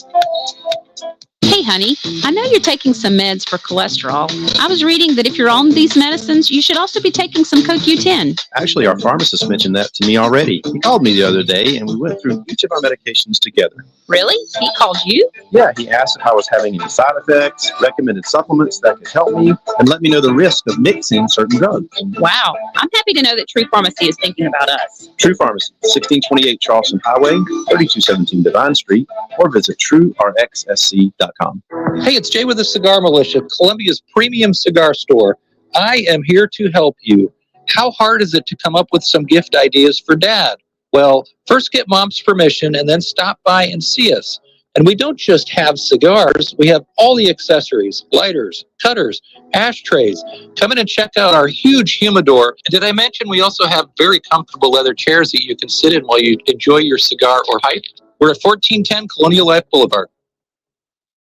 Hey, honey, I know you're taking some meds for cholesterol. I was reading that if you're on these medicines, you should also be taking some CoQ10. Actually, our pharmacist mentioned that to me already. He called me the other day, and we went through each of our medications together. Really? He called you? Yeah, he asked if I was having any side effects, recommended supplements that could help me, and let me know the risk of mixing certain drugs. Wow. I'm happy to know that True Pharmacy is thinking about us. True Pharmacy, 1628 Charleston Highway, 3217 Divine Street, or visit truerxsc.com. Hey, it's Jay with the Cigar Militia, Columbia's premium cigar store. I am here to help you. How hard is it to come up with some gift ideas for Dad? Well, first get Mom's permission and then stop by and see us. And we don't just have cigars, we have all the accessories, lighters, cutters, ashtrays. Come in and check out our huge humidor. And did I mention we also have very comfortable leather chairs that you can sit in while you enjoy your cigar or pipe? We're at 1410 Colonial Life Boulevard.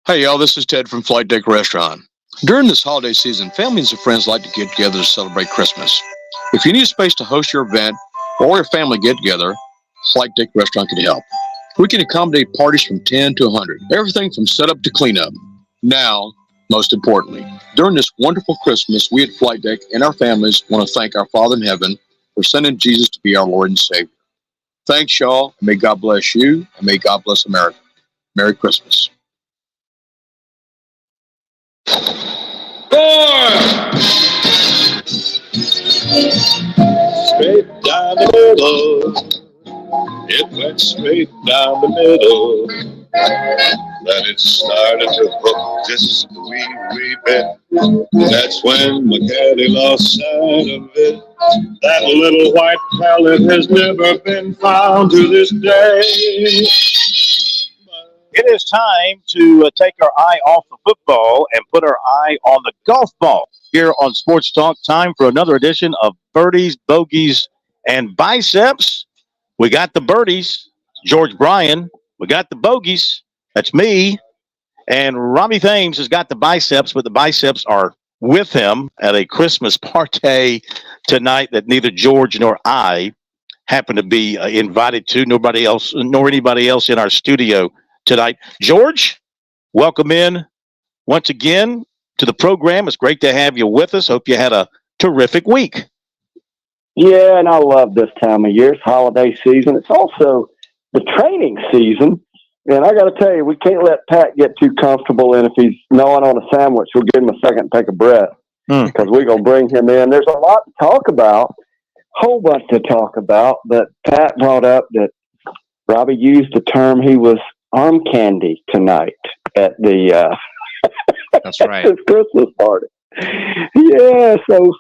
Hey, y'all, this is Ted from Flight Deck Restaurant. During this holiday season, families and friends like to get together to celebrate Christmas. If you need a space to host your event or your family get-together, Flight Deck Restaurant can help. We can accommodate parties from 10 to 100, everything from setup to cleanup. Now, most importantly, during this wonderful Christmas, we at Flight Deck and our families want to thank our Father in Heaven for sending Jesus to be our Lord and Savior. Thanks, y'all, and may God bless you, and may God bless America. Merry Christmas. Straight down the middle, it went straight down the middle. Then it started to hook just a wee bit. That's when my caddy lost sight of it. That little white pellet has never been found to this day. It is time to take our eye off the football and put our eye on the golf ball. Here on Sports Talk, time for another edition of Birdies, Bogeys, and Biceps. We got the birdies, George Bryan. We got the bogeys, that's me. And Robbie Thames has got the biceps, but the biceps are with him at a Christmas party tonight that neither George nor I happen to be invited to, nor anybody else in our studio tonight. George, welcome in once again to the program. It's great to have you with us. Hope you had a terrific week. Yeah, and I love this time of year. It's holiday season. It's also the training season And I got to tell you, we can't let Pat get too comfortable. And if he's gnawing on a sandwich, we'll give him a second to take a breath because we're going to bring him in. There's a lot to talk about, whole bunch to talk about. But Pat brought up that Robbie used the term he was arm candy tonight at the that's right. his Christmas party. Yeah, so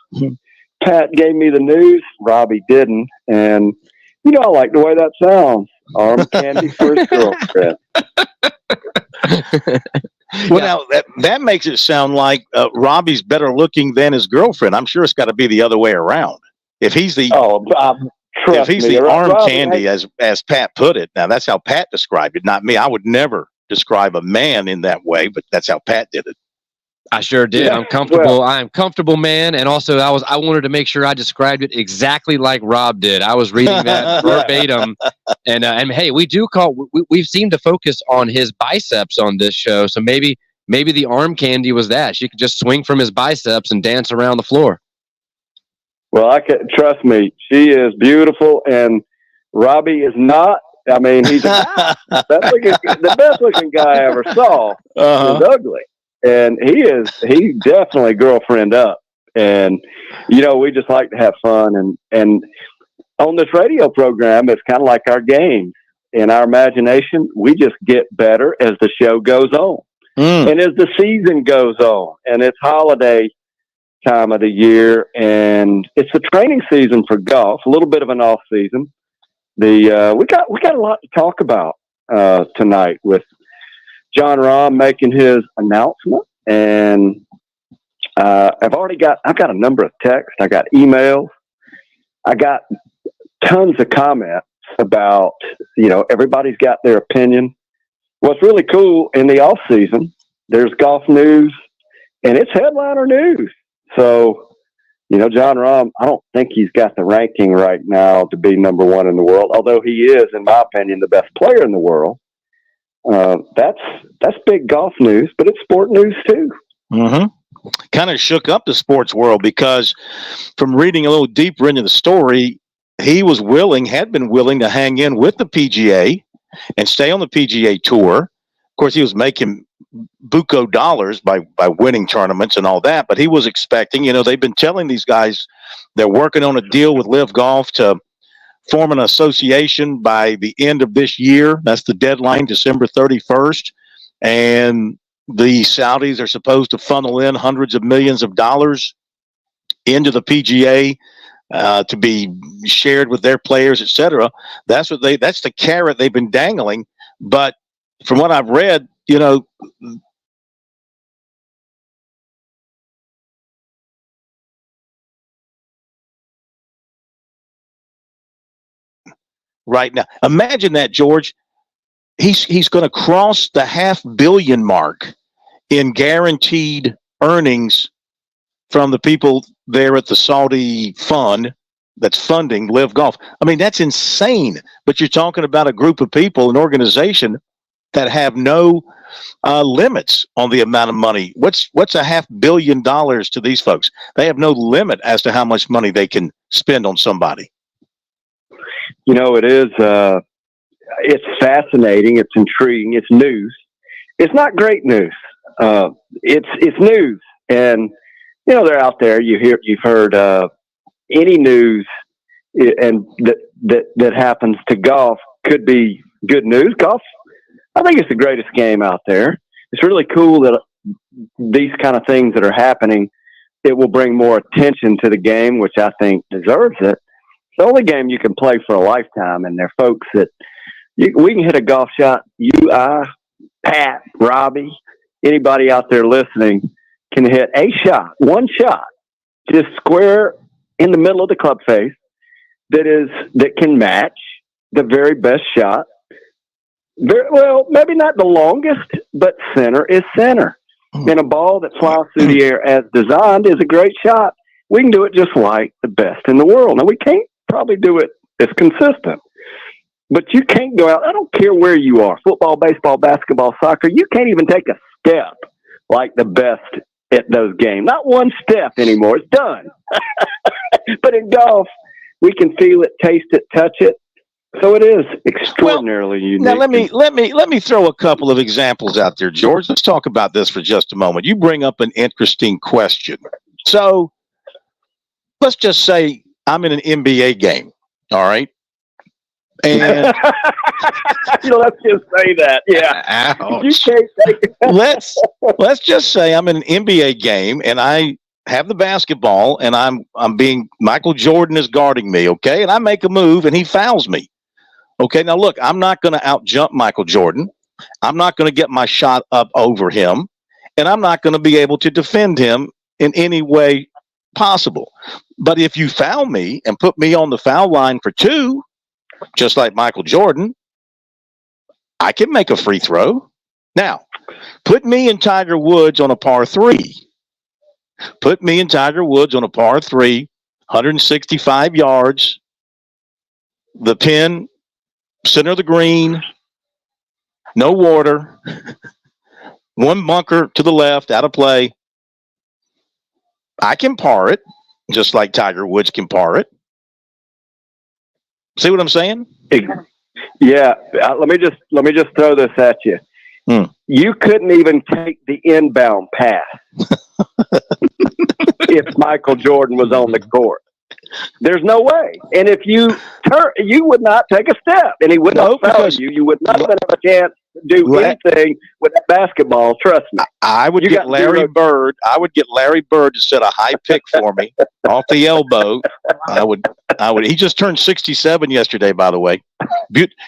Pat gave me the news. Robbie didn't, and I like the way that sounds. Arm candy for his girlfriend. Well, now that makes it sound like Robbie's better looking than his girlfriend. I'm sure it's got to be the other way around. If he's the arm candy, as Pat put it, now that's how Pat described it, not me. I would never describe a man in that way, but that's how Pat did it. I sure did. Yeah, I'm comfortable. I'm comfortable, man. And also, I wanted to make sure I described it exactly like Rob did. I was reading that verbatim, and hey, we seem to focus on his biceps on this show. So maybe the arm candy was that she could just swing from his biceps and dance around the floor. Well, I can trust me. She is beautiful, and Robbie is not. I mean, he's the best looking guy I ever saw. He's ugly. And he's definitely girlfriend up. And, we just like to have fun. And on this radio program, it's kind of like our games. In our imagination, we just get better as the show goes on. And as the season goes on. And it's holiday time of the year. And it's the training season for golf, a little bit of an off season. We got a lot to talk about tonight with John Rahm making his announcement, and I've got a number of texts. I got emails. I got tons of comments about, everybody's got their opinion. What's really cool in the off season, there's golf news, and it's headliner news. So, John Rahm, I don't think he's got the ranking right now to be number one in the world, although he is, in my opinion, the best player in the world. That's big golf news, but it's sport news too. Kind of shook up the sports world because from reading a little deeper into the story, he had been willing to hang in with the PGA and stay on the PGA Tour. Of course, he was making buco dollars by winning tournaments and all that, but he was expecting, they've been telling these guys they're working on a deal with Live Golf to form an association by the end of this year. That's the deadline, December 31st. And the Saudis are supposed to funnel in hundreds of millions of dollars into the PGA to be shared with their players, etc. That's the carrot they've been dangling. But from what I've read, right now, imagine that, George. He's going to cross the $500 million mark in guaranteed earnings from the people there at the Saudi fund that's funding Live Golf. I mean, that's insane. But you're talking about a group of people, an organization that have no limits on the amount of money. What's $500 million to these folks? They have no limit as to how much money they can spend on somebody. It is. It's fascinating. It's intriguing. It's news. It's not great news. It's news, and they're out there. You've heard any news, and that happens to golf could be good news. Golf, I think it's the greatest game out there. It's really cool that these kind of things that are happening, it will bring more attention to the game, which I think deserves it. It's the only game you can play for a lifetime, and there are folks that we can hit a golf shot. You, I, Pat, Robbie, anybody out there listening can hit a shot, one shot, just square in the middle of the club face that can match the very best shot. Well, maybe not the longest, but center is center. And a ball that flies through the air as designed is a great shot. We can do it just like the best in the world. Now, we can't probably do it as consistent. But you can't go out. I don't care where you are, football, baseball, basketball, soccer. You can't even take a step like the best at those games. Not one step anymore. It's done. But in golf, we can feel it, taste it, touch it. So it is extraordinarily unique. Now let me throw a couple of examples out there, George. Let's talk about this for just a moment. You bring up an interesting question. So let's just say I'm in an NBA game, all right? And let's just say that, yeah. Ouch. You can't take it. let's just say I'm in an NBA game and I have the basketball and I'm being Michael Jordan is guarding me, okay? And I make a move and he fouls me. Okay, now look, I'm not going to out-jump Michael Jordan. I'm not going to get my shot up over him, and I'm not going to be able to defend him in any way possible. But if you foul me and put me on the foul line for 2, just like Michael Jordan, I can make a free throw. Now, put me and Tiger Woods on a par 3. Put me and Tiger Woods on a par 3, 165 yards, the pin, center of the green, no water, one bunker to the left, out of play. I can par it, just like Tiger Woods can par it. See what I'm saying? Yeah. Let me just throw this at you. You couldn't even take the inbound pass if Michael Jordan was on the court. There's no way. And if you turn, you would not take a step, and he would not foul you. You would not have a chance to do anything with that basketball. Trust me. I would get Larry Bird. I would get Larry Bird to set a high pick for me off the elbow. I would. He just turned 67 yesterday, by the way.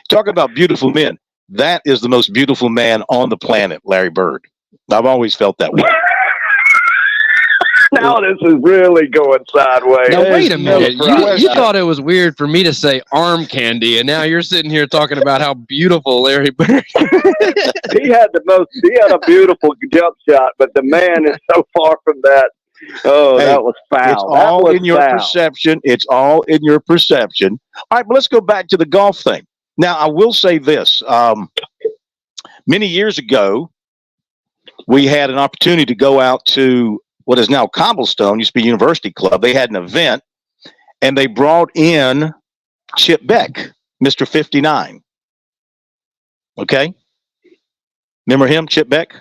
Talk about beautiful men. That is the most beautiful man on the planet, Larry Bird. I've always felt that way. Now this is really going sideways. Now wait a minute. You thought it was weird for me to say arm candy, and now you're sitting here talking about how beautiful Larry Bird. He had a beautiful jump shot, but the man is so far from that. Oh, that was foul. It's all in your perception. It's all in your perception. All right, but let's go back to the golf thing. Now, I will say this. Many years ago, we had an opportunity to go out to what is now Cobblestone, used to be University Club. They had an event, and they brought in Chip Beck, Mr. 59. Okay? Remember him, Chip Beck?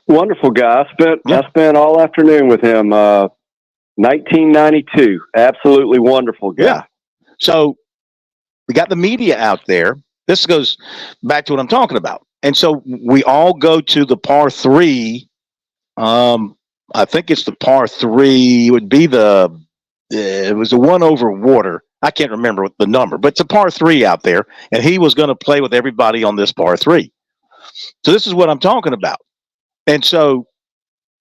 Wonderful guy. I spent all afternoon with him. 1992. Absolutely wonderful guy. Yeah. So we got the media out there. This goes back to what I'm talking about. And so we all go to the par 3. I think it's the par 3. It would be it was the one over water. I can't remember what the number, but it's a par 3 out there. And he was going to play with everybody on this par 3. So this is what I'm talking about. And so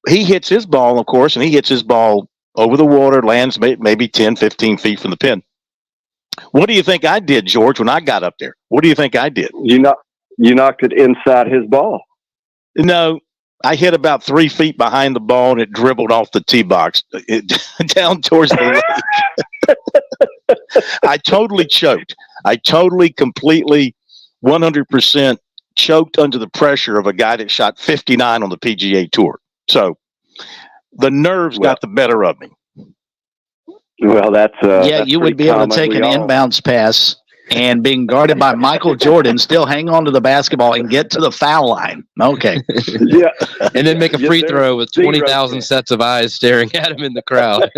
he hits his ball, of course, and he hits his ball over the water, lands maybe 10, 15 feet from the pin. What do you think I did, George, when I got up there? What do you think I did? You knocked it inside his ball. No, I hit about 3 feet behind the ball, and it dribbled off the tee box down towards the lake. I totally choked. I totally, completely, 100% choked under the pressure of a guy that shot 59 on the PGA Tour. So the nerves got the better of me. Well, that's you would be able to take an inbounds pass and being guarded by Michael Jordan, still hang on to the basketball and get to the foul line. Okay. Yeah. And then make a free throw with 20,000 sets of eyes staring at him in the crowd.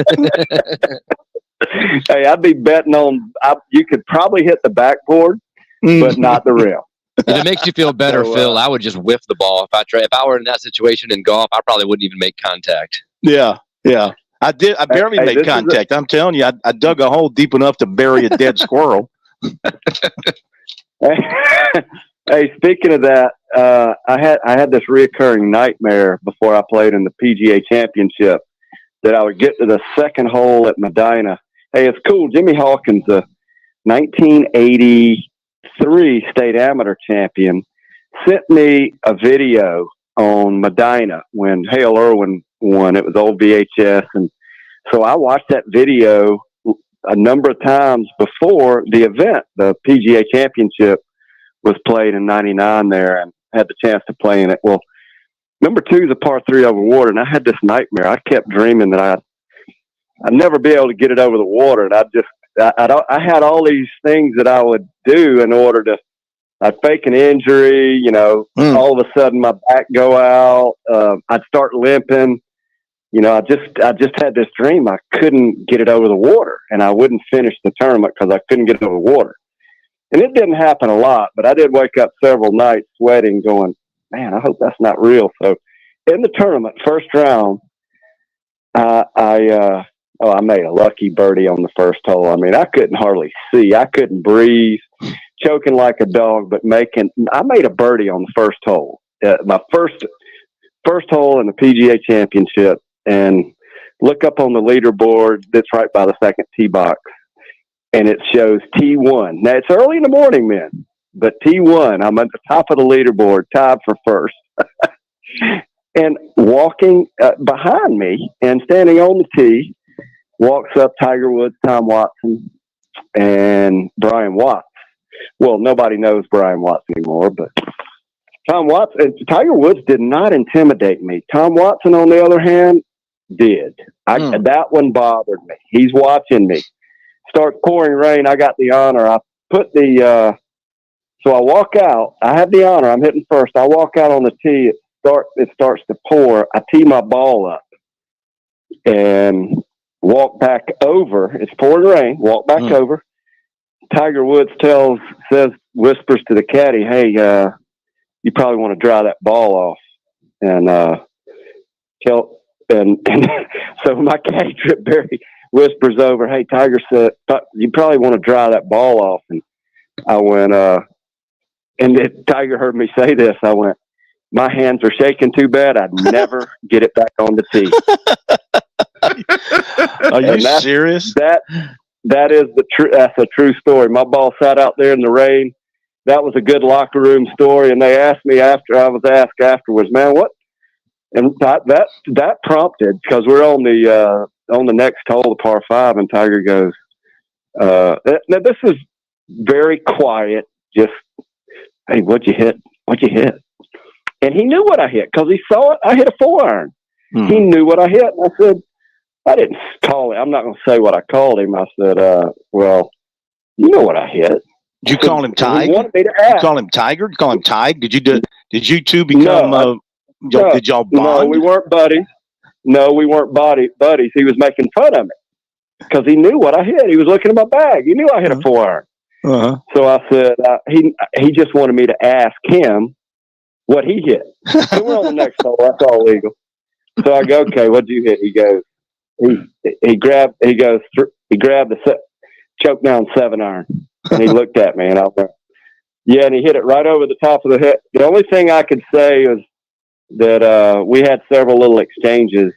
Hey, I'd be betting on you could probably hit the backboard, but not the rim. If it makes you feel better, Phil, I would just whiff the ball. If I were in that situation in golf, I probably wouldn't even make contact. Yeah. I did. I barely made contact. I'm telling you, I dug a hole deep enough to bury a dead squirrel. Hey, speaking of that, I had this reoccurring nightmare before I played in the PGA Championship that I would get to the second hole at Medina. Hey, it's cool. Jimmy Hawkins, the 1983 state amateur champion, sent me a video on Medina when Hale Irwin won. It was old VHS, and so I watched that video a number of times before the event. The PGA Championship was played in '99 there, and had the chance to play in it. Well, number 2 is a par 3 over water, and I had this nightmare. I kept dreaming that I'd never be able to get it over the water, and I had all these things that I would do in order to. I'd fake an injury, all of a sudden my back go out. I'd start limping. I just had this dream. I couldn't get it over the water, and I wouldn't finish the tournament because I couldn't get it over the water. And it didn't happen a lot, but I did wake up several nights sweating, going, man, I hope that's not real. So in the tournament, first round, I made a lucky birdie on the first hole. I mean, I couldn't hardly see. I couldn't breathe, choking like a dog, but I made a birdie on the first hole. My first hole in the PGA Championship, and look up on the leaderboard that's right by the second tee box, and it shows T1. Now, it's early in the morning, man, but T1, I'm at the top of the leaderboard, tied for first. And walking behind me and standing on the tee, walks up Tiger Woods, Tom Watson, and Brian Watts. Well, nobody knows Brian Watts anymore, but Tom Watson and Tiger Woods did not intimidate me. Tom Watson, on the other hand, did. That one bothered me. He's watching me. Starts pouring rain. I got the honor. I put so I walk out. I have the honor. I'm hitting first. I walk out on the tee. It starts to pour. I tee my ball up and walk back over. It's pouring rain. Walk back over. Tiger Woods whispers to the caddy, "Hey, you probably want to dry that ball off." And so my caddy Trip Berry whispers over, "Hey, Tiger said you probably want to dry that ball off." And I went, and Tiger heard me say this. I went, "My hands are shaking too bad. I'd never get it back on the tee." Are you serious? That is that's a true story. My ball sat out there in the rain. That was a good locker room story. And they asked me afterwards, man, what? And that prompted, because we're on the next hole, the par 5, and Tiger goes, now this is very quiet. Just, "Hey, what'd you hit? What'd you hit?" And he knew what I hit because he saw it. I hit a 4-iron. He knew what I hit. And I said, I didn't call it. I'm not going to say what I called him. I said, well, you know what I hit. Did you call him Tiger? He wanted me to ask. You call him Tiger? You call him Tig? Did you two become, did y'all bond? No, we weren't buddies. No, we weren't buddies. He was making fun of me because he knew what I hit. He was looking at my bag. He knew I hit a 4-iron. Uh-huh. So I said, he just wanted me to ask him what he hit. So we're on the next hole. That's all legal. So I go, "Okay, what'd you hit?" He goes, he grabbed the choke down 7-iron, and he looked at me, and I went, "Yeah," and he hit it right over the top of the head. The only thing I could say is that we had several little exchanges.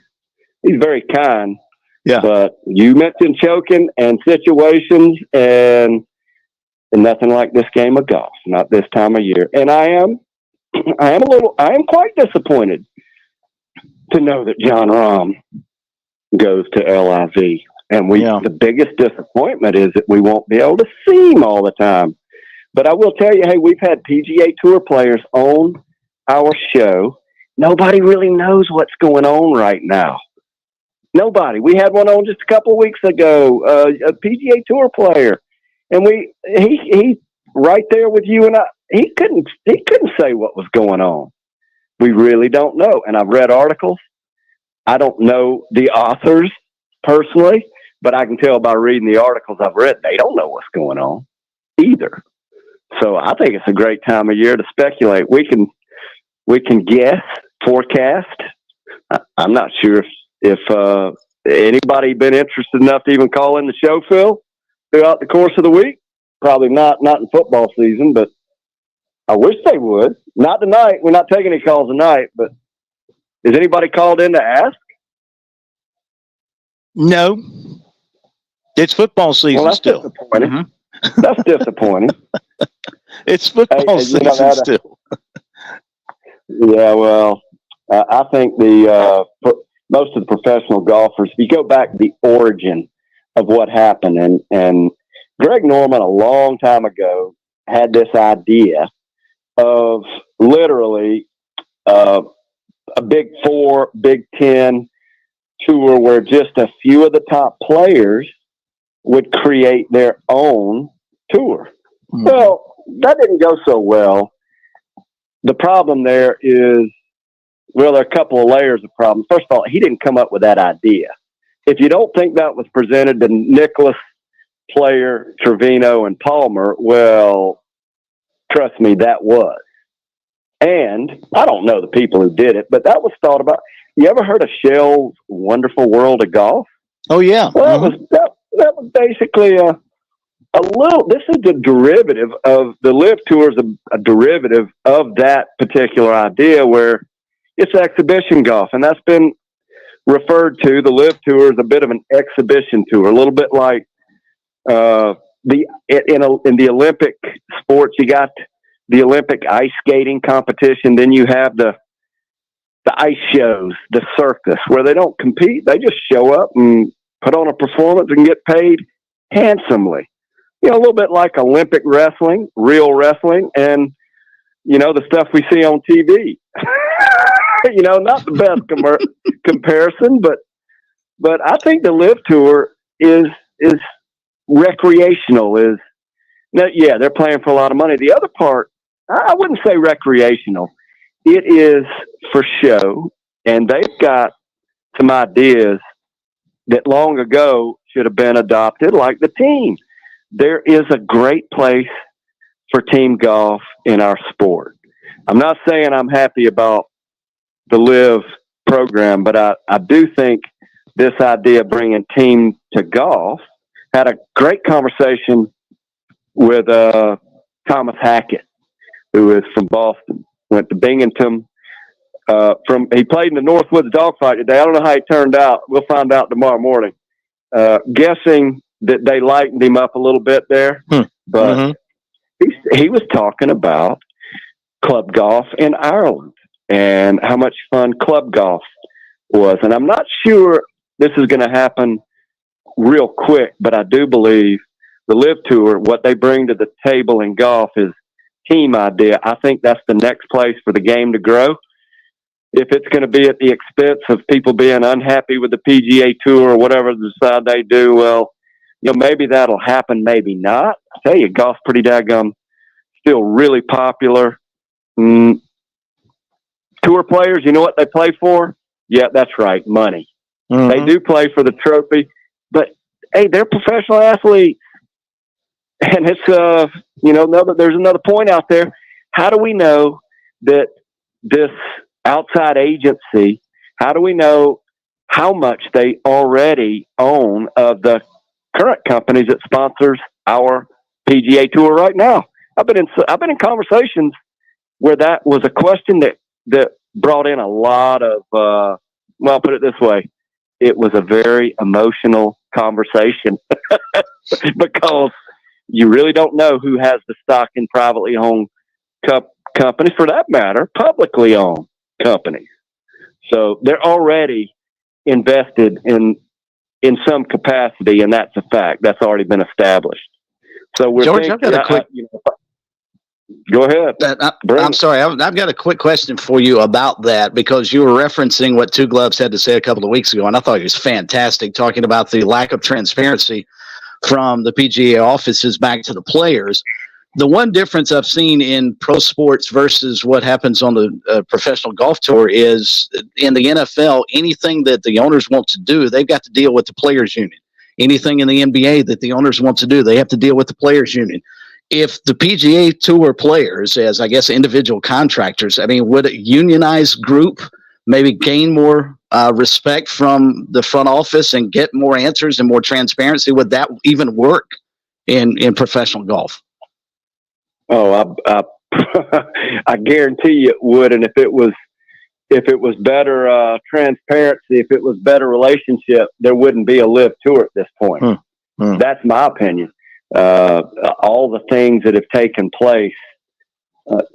He's very kind. Yeah. But you mentioned choking and situations, and nothing like this game of golf, not this time of year. And I am quite disappointed to know that John Rahm goes to LIV. And the biggest disappointment is that we won't be able to see him all the time. But I will tell you, hey, we've had PGA Tour players on our show. Nobody really knows what's going on right now. Nobody. We had one on just a couple of weeks ago, a PGA Tour player, and he right there with you and I. He couldn't say what was going on. We really don't know. And I've read articles. I don't know the authors personally, but I can tell by reading the articles I've read, they don't know what's going on either. So I think it's a great time of year to speculate. We can guess, forecast. I'm not sure if anybody been interested enough to even call in the show, Phil, throughout the course of the week. Probably not in football season, but I wish they would. Not tonight. We're not taking any calls tonight, but is anybody called in to ask? No. It's football season that's still. Disappointing. Mm-hmm. That's disappointing. It's football season still. Yeah, well, I think most of the professional golfers, if you go back to the origin of what happened, and Greg Norman a long time ago had this idea of literally a Big 4, Big 10 tour where just a few of the top players would create their own tour. Mm-hmm. Well, that didn't go so well. The problem there is, well, there are a couple of layers of problems. First of all, he didn't come up with that idea. If you don't think that was presented to Nicholas, Player, Trevino, and Palmer, well, trust me, that was. And I don't know the people who did it, but that was thought about. You ever heard of Shell's Wonderful World of Golf? Oh, yeah. Well, that was basically a little. This is a derivative of the Live Tour, is a derivative of that particular idea, where it's exhibition golf, and that's been referred to. The Live Tour is a bit of an exhibition tour, a little bit like in the Olympic sports. You got the Olympic ice skating competition, then you have the ice shows, the circus, where they don't compete. They just show up and put on a performance and get paid handsomely. You know, a little bit like Olympic wrestling, real wrestling, and, you know, the stuff we see on TV. You know, not the best comparison, but I think the Live Tour is recreational. Yeah, they're playing for a lot of money. The other part, I wouldn't say recreational. It is for show, and they've got some ideas that long ago should have been adopted, like the team. There is a great place for team golf in our sport. I'm not saying I'm happy about the Live program, but I do think this idea of bringing team to golf. Had a great conversation with Thomas Hackett, who is from Boston. Went to Binghamton. He played in the Northwoods dogfight today. I don't know how he turned out. We'll find out tomorrow morning. Guessing that they lightened him up a little bit there, but he was talking about club golf in Ireland and how much fun club golf was. And I'm not sure this is going to happen real quick, but I do believe the Live Tour, what they bring to the table in golf is team idea. I think that's the next place for the game to grow. If it's going to be at the expense of people being unhappy with the PGA Tour or whatever they decide they do, well, you know, maybe that'll happen, maybe not. I tell you, golf's pretty daggum, still really popular. Tour players, you know what they play for? Yeah, that's right, money. They do play for the trophy, but hey, they're professional athletes. And it's, you know, there's another point out there. How do we know that this outside agency, how do we know how much they already own of the current companies that sponsors our PGA Tour right now? I've been in conversations where that was a question that brought in a lot of, well, I'll put it this way. It was a very emotional conversation because you really don't know who has the stock in privately owned companies, for that matter, publicly owned companies. So they're already invested in some capacity, and that's a fact. That's already been established. So we're George, I've got a quick. Go ahead. I'm sorry. I've got a quick question for you about that, because you were referencing what Two Gloves had to say a couple of weeks ago, and I thought it was fantastic, talking about the lack of transparency from the PGA offices back to the players. The one difference I've seen in pro sports versus what happens on the professional golf tour is in the NFL, anything that the owners want to do, they've got to deal with the players union. Anything in the NBA that the owners want to do, they have to deal with the players union. If the PGA Tour players, as I guess individual contractors, I mean, would a unionized group maybe gain more respect from the front office and get more answers and more transparency? Would that even work in professional golf? Oh, I guarantee you it would. And if it was better transparency, if it was better relationship, there wouldn't be a Live Tour at this point. That's my opinion. All the things that have taken place,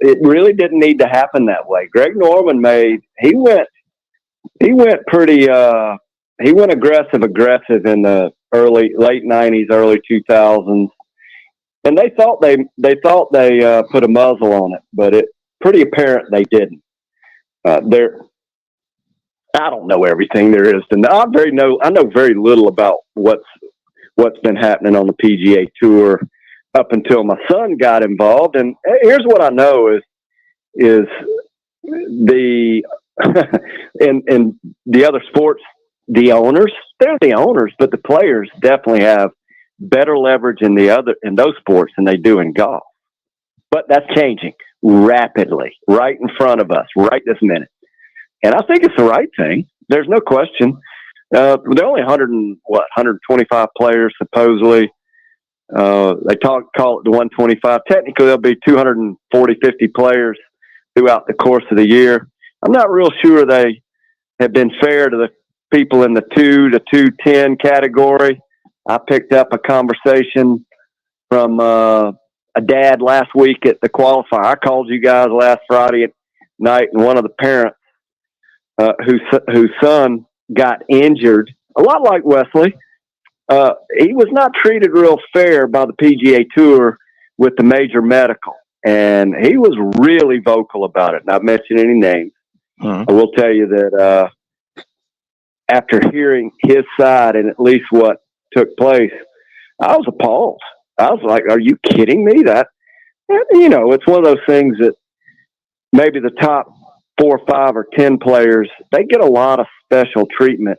it really didn't need to happen that way. Greg Norman he went aggressive in the late 90s, early 2000s. And they thought they put a muzzle on it, but it's pretty apparent they didn't. I don't know everything there is to know. I know very little about what's what's been happening on the PGA Tour up until my son got involved. And here's what I know is the in the other sports, the owners, they're the owners, but the players definitely have better leverage in those sports than they do in golf. But that's changing rapidly, right in front of us, right this minute. And I think it's the right thing. There's no question. There are only 125 players supposedly. They call it the 125. Technically, there'll be 240, 50 players throughout the course of the year. I'm not real sure they have been fair to the people in the 2 to 210 category. I picked up a conversation from a dad last week at the qualifier. I called you guys last Friday at night, and one of the parents whose son got injured, a lot like Wesley, he was not treated real fair by the PGA Tour with the major medical, and he was really vocal about it. Not mentioning any names. I will tell you that after hearing his side and at least what took place, I was appalled. I was like, are you kidding me? That, it's one of those things that maybe the top 4, 5, or 10 players, they get a lot of special treatment.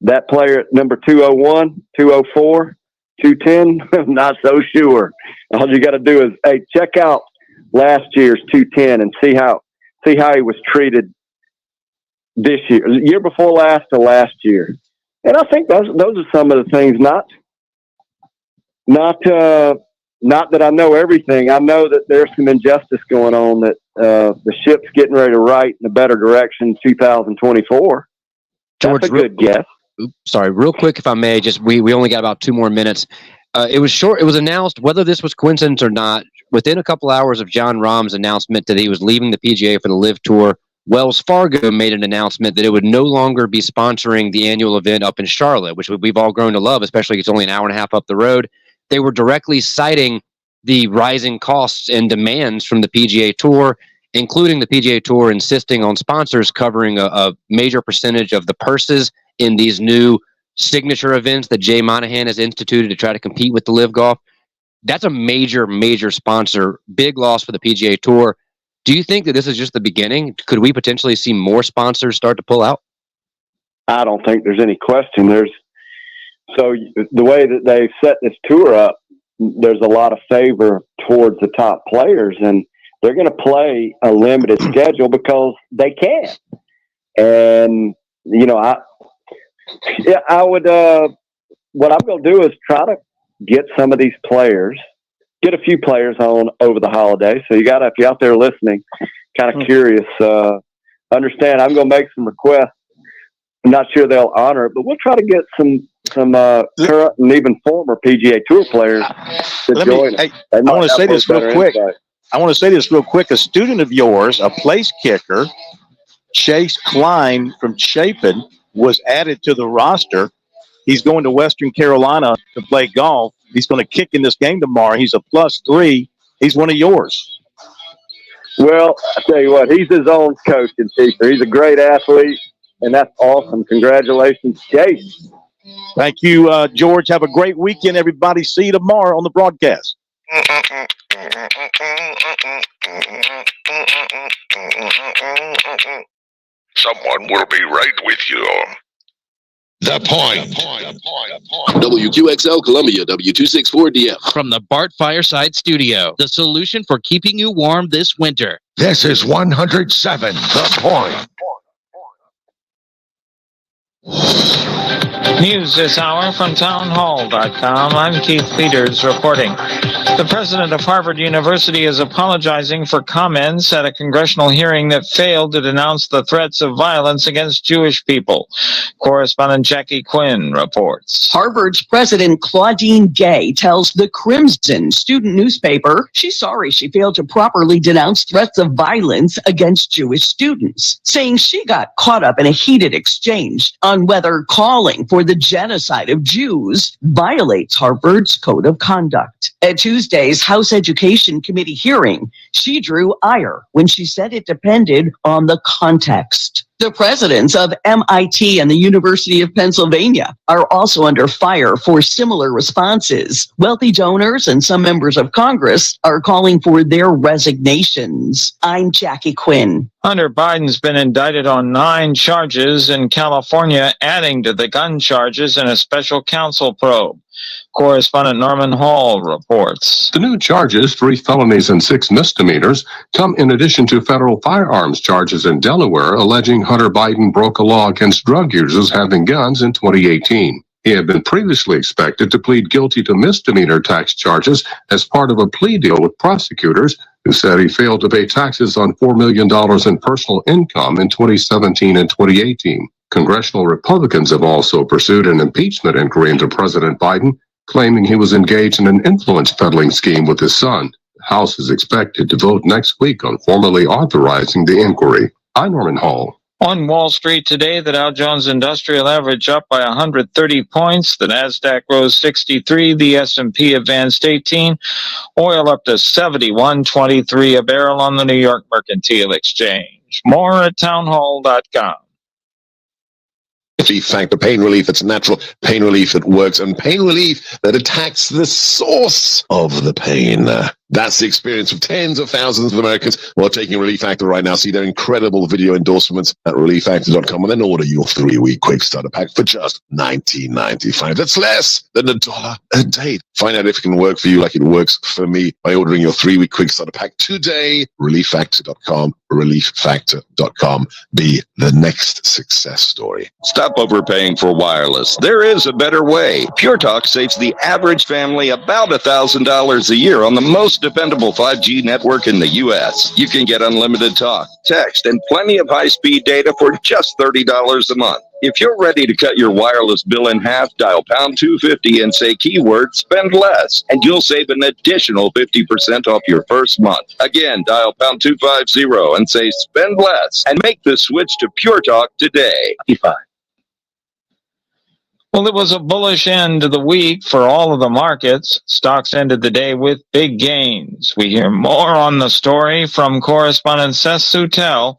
That player at number 201, 204, 210, I'm not so sure. All you got to do is, hey, check out last year's 210 and see how he was treated this year, the year before last to last year. And I think those are some of the things, not that I know everything. I know that there's some injustice going on, that the ship's getting ready to right in a better direction 2024. George, that's a good guess. Sorry, real quick, if I may, just we only got about 2 more minutes. It was short. It was announced, whether this was coincidence or not, within a couple hours of John Rahm's announcement that he was leaving the PGA for the Live Tour, Wells Fargo made an announcement that it would no longer be sponsoring the annual event up in Charlotte, which we've all grown to love, especially it's only an hour and a half up the road. They were directly citing the rising costs and demands from the PGA Tour, including the PGA Tour insisting on sponsors covering a major percentage of the purses in these new signature events that Jay Monahan has instituted to try to compete with the Live Golf. That's a major, major sponsor. Big loss for the PGA Tour. Do you think that this is just the beginning? Could we potentially see more sponsors start to pull out? I don't think there's any question. So the way that they've set this tour up, there's a lot of favor towards the top players, and they're going to play a limited schedule because they can. And, I would, what I'm going to do is try to get some of these players, get a few players on over the holidays. So if you're out there listening, kind of curious, understand I'm going to make some requests. I'm not sure they'll honor it, but we'll try to get some current and even former PGA Tour players to join us. I want to say this real quick. A student of yours, a place kicker, Chase Klein from Chapin, was added to the roster. He's going to Western Carolina to play golf. He's going to kick in this game tomorrow. He's a +3. He's one of yours. Well, I tell you what, he's his own coach and teacher. He's a great athlete, and that's awesome. Congratulations, Chase. Thank you, George. Have a great weekend, everybody. See you tomorrow on the broadcast. Someone will be right with you. The Point. WQXL Columbia, W264DF. From the Bart Fireside Studio, the solution for keeping you warm this winter. This is 107 The Point. News this hour from townhall.com. I'm Keith Peters reporting. The president of Harvard University is apologizing for comments at a congressional hearing that failed to denounce the threats of violence against Jewish people. Correspondent Jackie Quinn reports. Harvard's president Claudine Gay tells the Crimson student newspaper she's sorry she failed to properly denounce threats of violence against Jewish students, saying she got caught up in a heated exchange on whether calling for the genocide of Jews violates Harvard's code of conduct. At Tuesday's House Education Committee hearing, she drew ire when she said it depended on the context. The presidents of MIT and the University of Pennsylvania are also under fire for similar responses. Wealthy donors and some members of Congress are calling for their resignations. I'm Jackie Quinn. Hunter Biden's been indicted on 9 charges in California, adding to the gun charges in a special counsel probe. Correspondent Norman Hall reports. The new charges, 3 felonies and 6 misdemeanors, come in addition to federal firearms charges in Delaware alleging Hunter Biden broke a law against drug users having guns in 2018. He had been previously expected to plead guilty to misdemeanor tax charges as part of a plea deal with prosecutors who said he failed to pay taxes on $4 million in personal income in 2017 and 2018. Congressional Republicans have also pursued an impeachment inquiry into President Biden, claiming he was engaged in an influence peddling scheme with his son. The House is expected to vote next week on formally authorizing the inquiry. I'm Norman Hall. On Wall Street today, the Dow Jones Industrial Average up by 130 points. The Nasdaq rose 63. The S&P advanced 18. Oil up to $71.23 a barrel on the New York Mercantile Exchange. More at townhall.com. Relief Factor, pain relief that's natural, pain relief that works, and pain relief that attacks the source of the pain. That's the experience of tens of thousands of Americans who are taking Relief Factor right now. See their incredible video endorsements at relieffactor.com and then order your 3-week quick starter pack for just $19.95. That's less than $1 a day. Find out if it can work for you like it works for me by ordering your 3-week quick starter pack today. Relieffactor.com, relieffactor.com. Be the next success story. Stop overpaying for wireless. There is a better way. Pure Talk saves the average family about $1,000 a year on the most dependable 5G network in the U.S. You can get unlimited talk, text, and plenty of high-speed data for just $30 a month. If you're ready to cut your wireless bill in half, dial pound 250 and say keyword spend less, and you'll save an additional 50% off your first month. Again, dial pound 250 and say spend less, and make the switch to Pure Talk today. Well, it was a bullish end to the week for all of the markets. Stocks ended the day with big gains. We hear more on the story from correspondent Seth Sutel,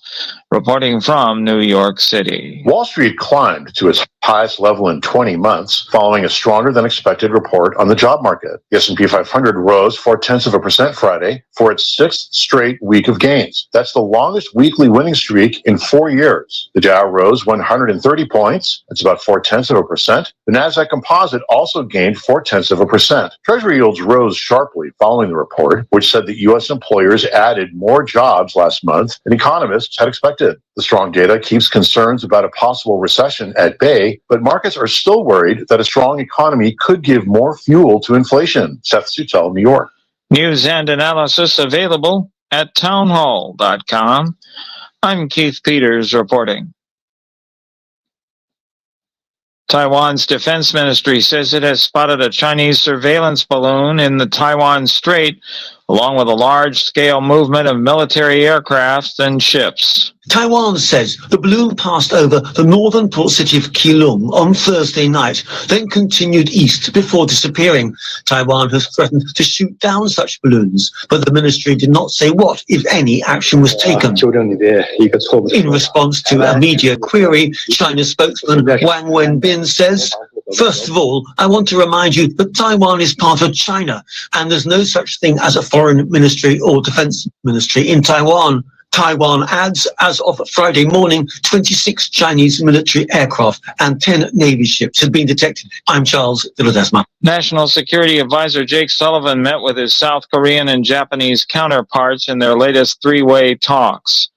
reporting from New York City. Wall Street climbed to its highest level in 20 months following a stronger than expected report on the job market. The S&P 500 rose 0.4% Friday for its 6th straight week of gains. That's the longest weekly winning streak in 4 years. The Dow rose 130 points. That's about 0.4%. The Nasdaq Composite also gained 0.4%. Treasury yields rose sharply following the report, which said that U.S. employers added more jobs last month than economists had expected. The strong data keeps concerns about a possible recession at bay, but markets are still worried that a strong economy could give more fuel to inflation. Seth Sutel, New York. News and analysis available at townhall.com. I'm Keith Peters reporting. Taiwan's defense ministry says it has spotted a Chinese surveillance balloon in the Taiwan Strait, along with a large-scale movement of military aircraft and ships. Taiwan says the balloon passed over the northern port city of Keelung on Thursday night, then continued east before disappearing. Taiwan has threatened to shoot down such balloons, but the ministry did not say what, if any, action was taken. In response to a media query, China's spokesman Wang Wenbin says, "First of all, I want to remind you that Taiwan is part of China, and there's no such thing as a foreign ministry or defense ministry in Taiwan." Taiwan adds, as of Friday morning, 26 Chinese military aircraft and 10 Navy ships have been detected. I'm Charles Villadesma. National Security Advisor Jake Sullivan met with his South Korean and Japanese counterparts in their latest three-way talks.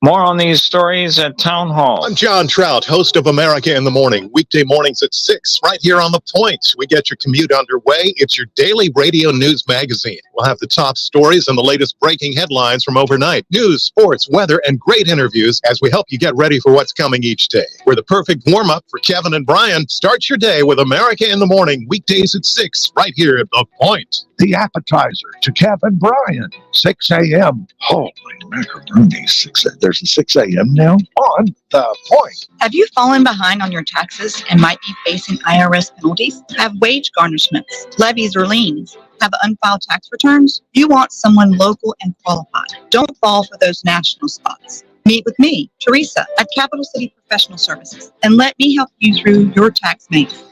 More on these stories at Town Hall. I'm John Trout, host of America in the Morning, weekday mornings at 6, right here on The Point. We get your commute underway. It's your daily radio news magazine. We'll have the top stories and the latest breaking headlines from overnight. News, sports, weather, and great interviews as we help you get ready for what's coming each day. We're the perfect warm-up for Kevin and Brian. Start your day with America in the Morning, weekdays at 6, right here at The Point. The appetizer to Kevin Bryan, 6 a.m. Holy macaroni, 6 a.m. There's a 6 a.m. now on The Point. Have you fallen behind on your taxes and might be facing IRS penalties? Have wage garnishments, levies, or liens? Have unfiled tax returns? You want someone local and qualified. Don't fall for those national spots. Meet with me, Teresa, at Capital City Professional Services, and let me help you through your tax maze.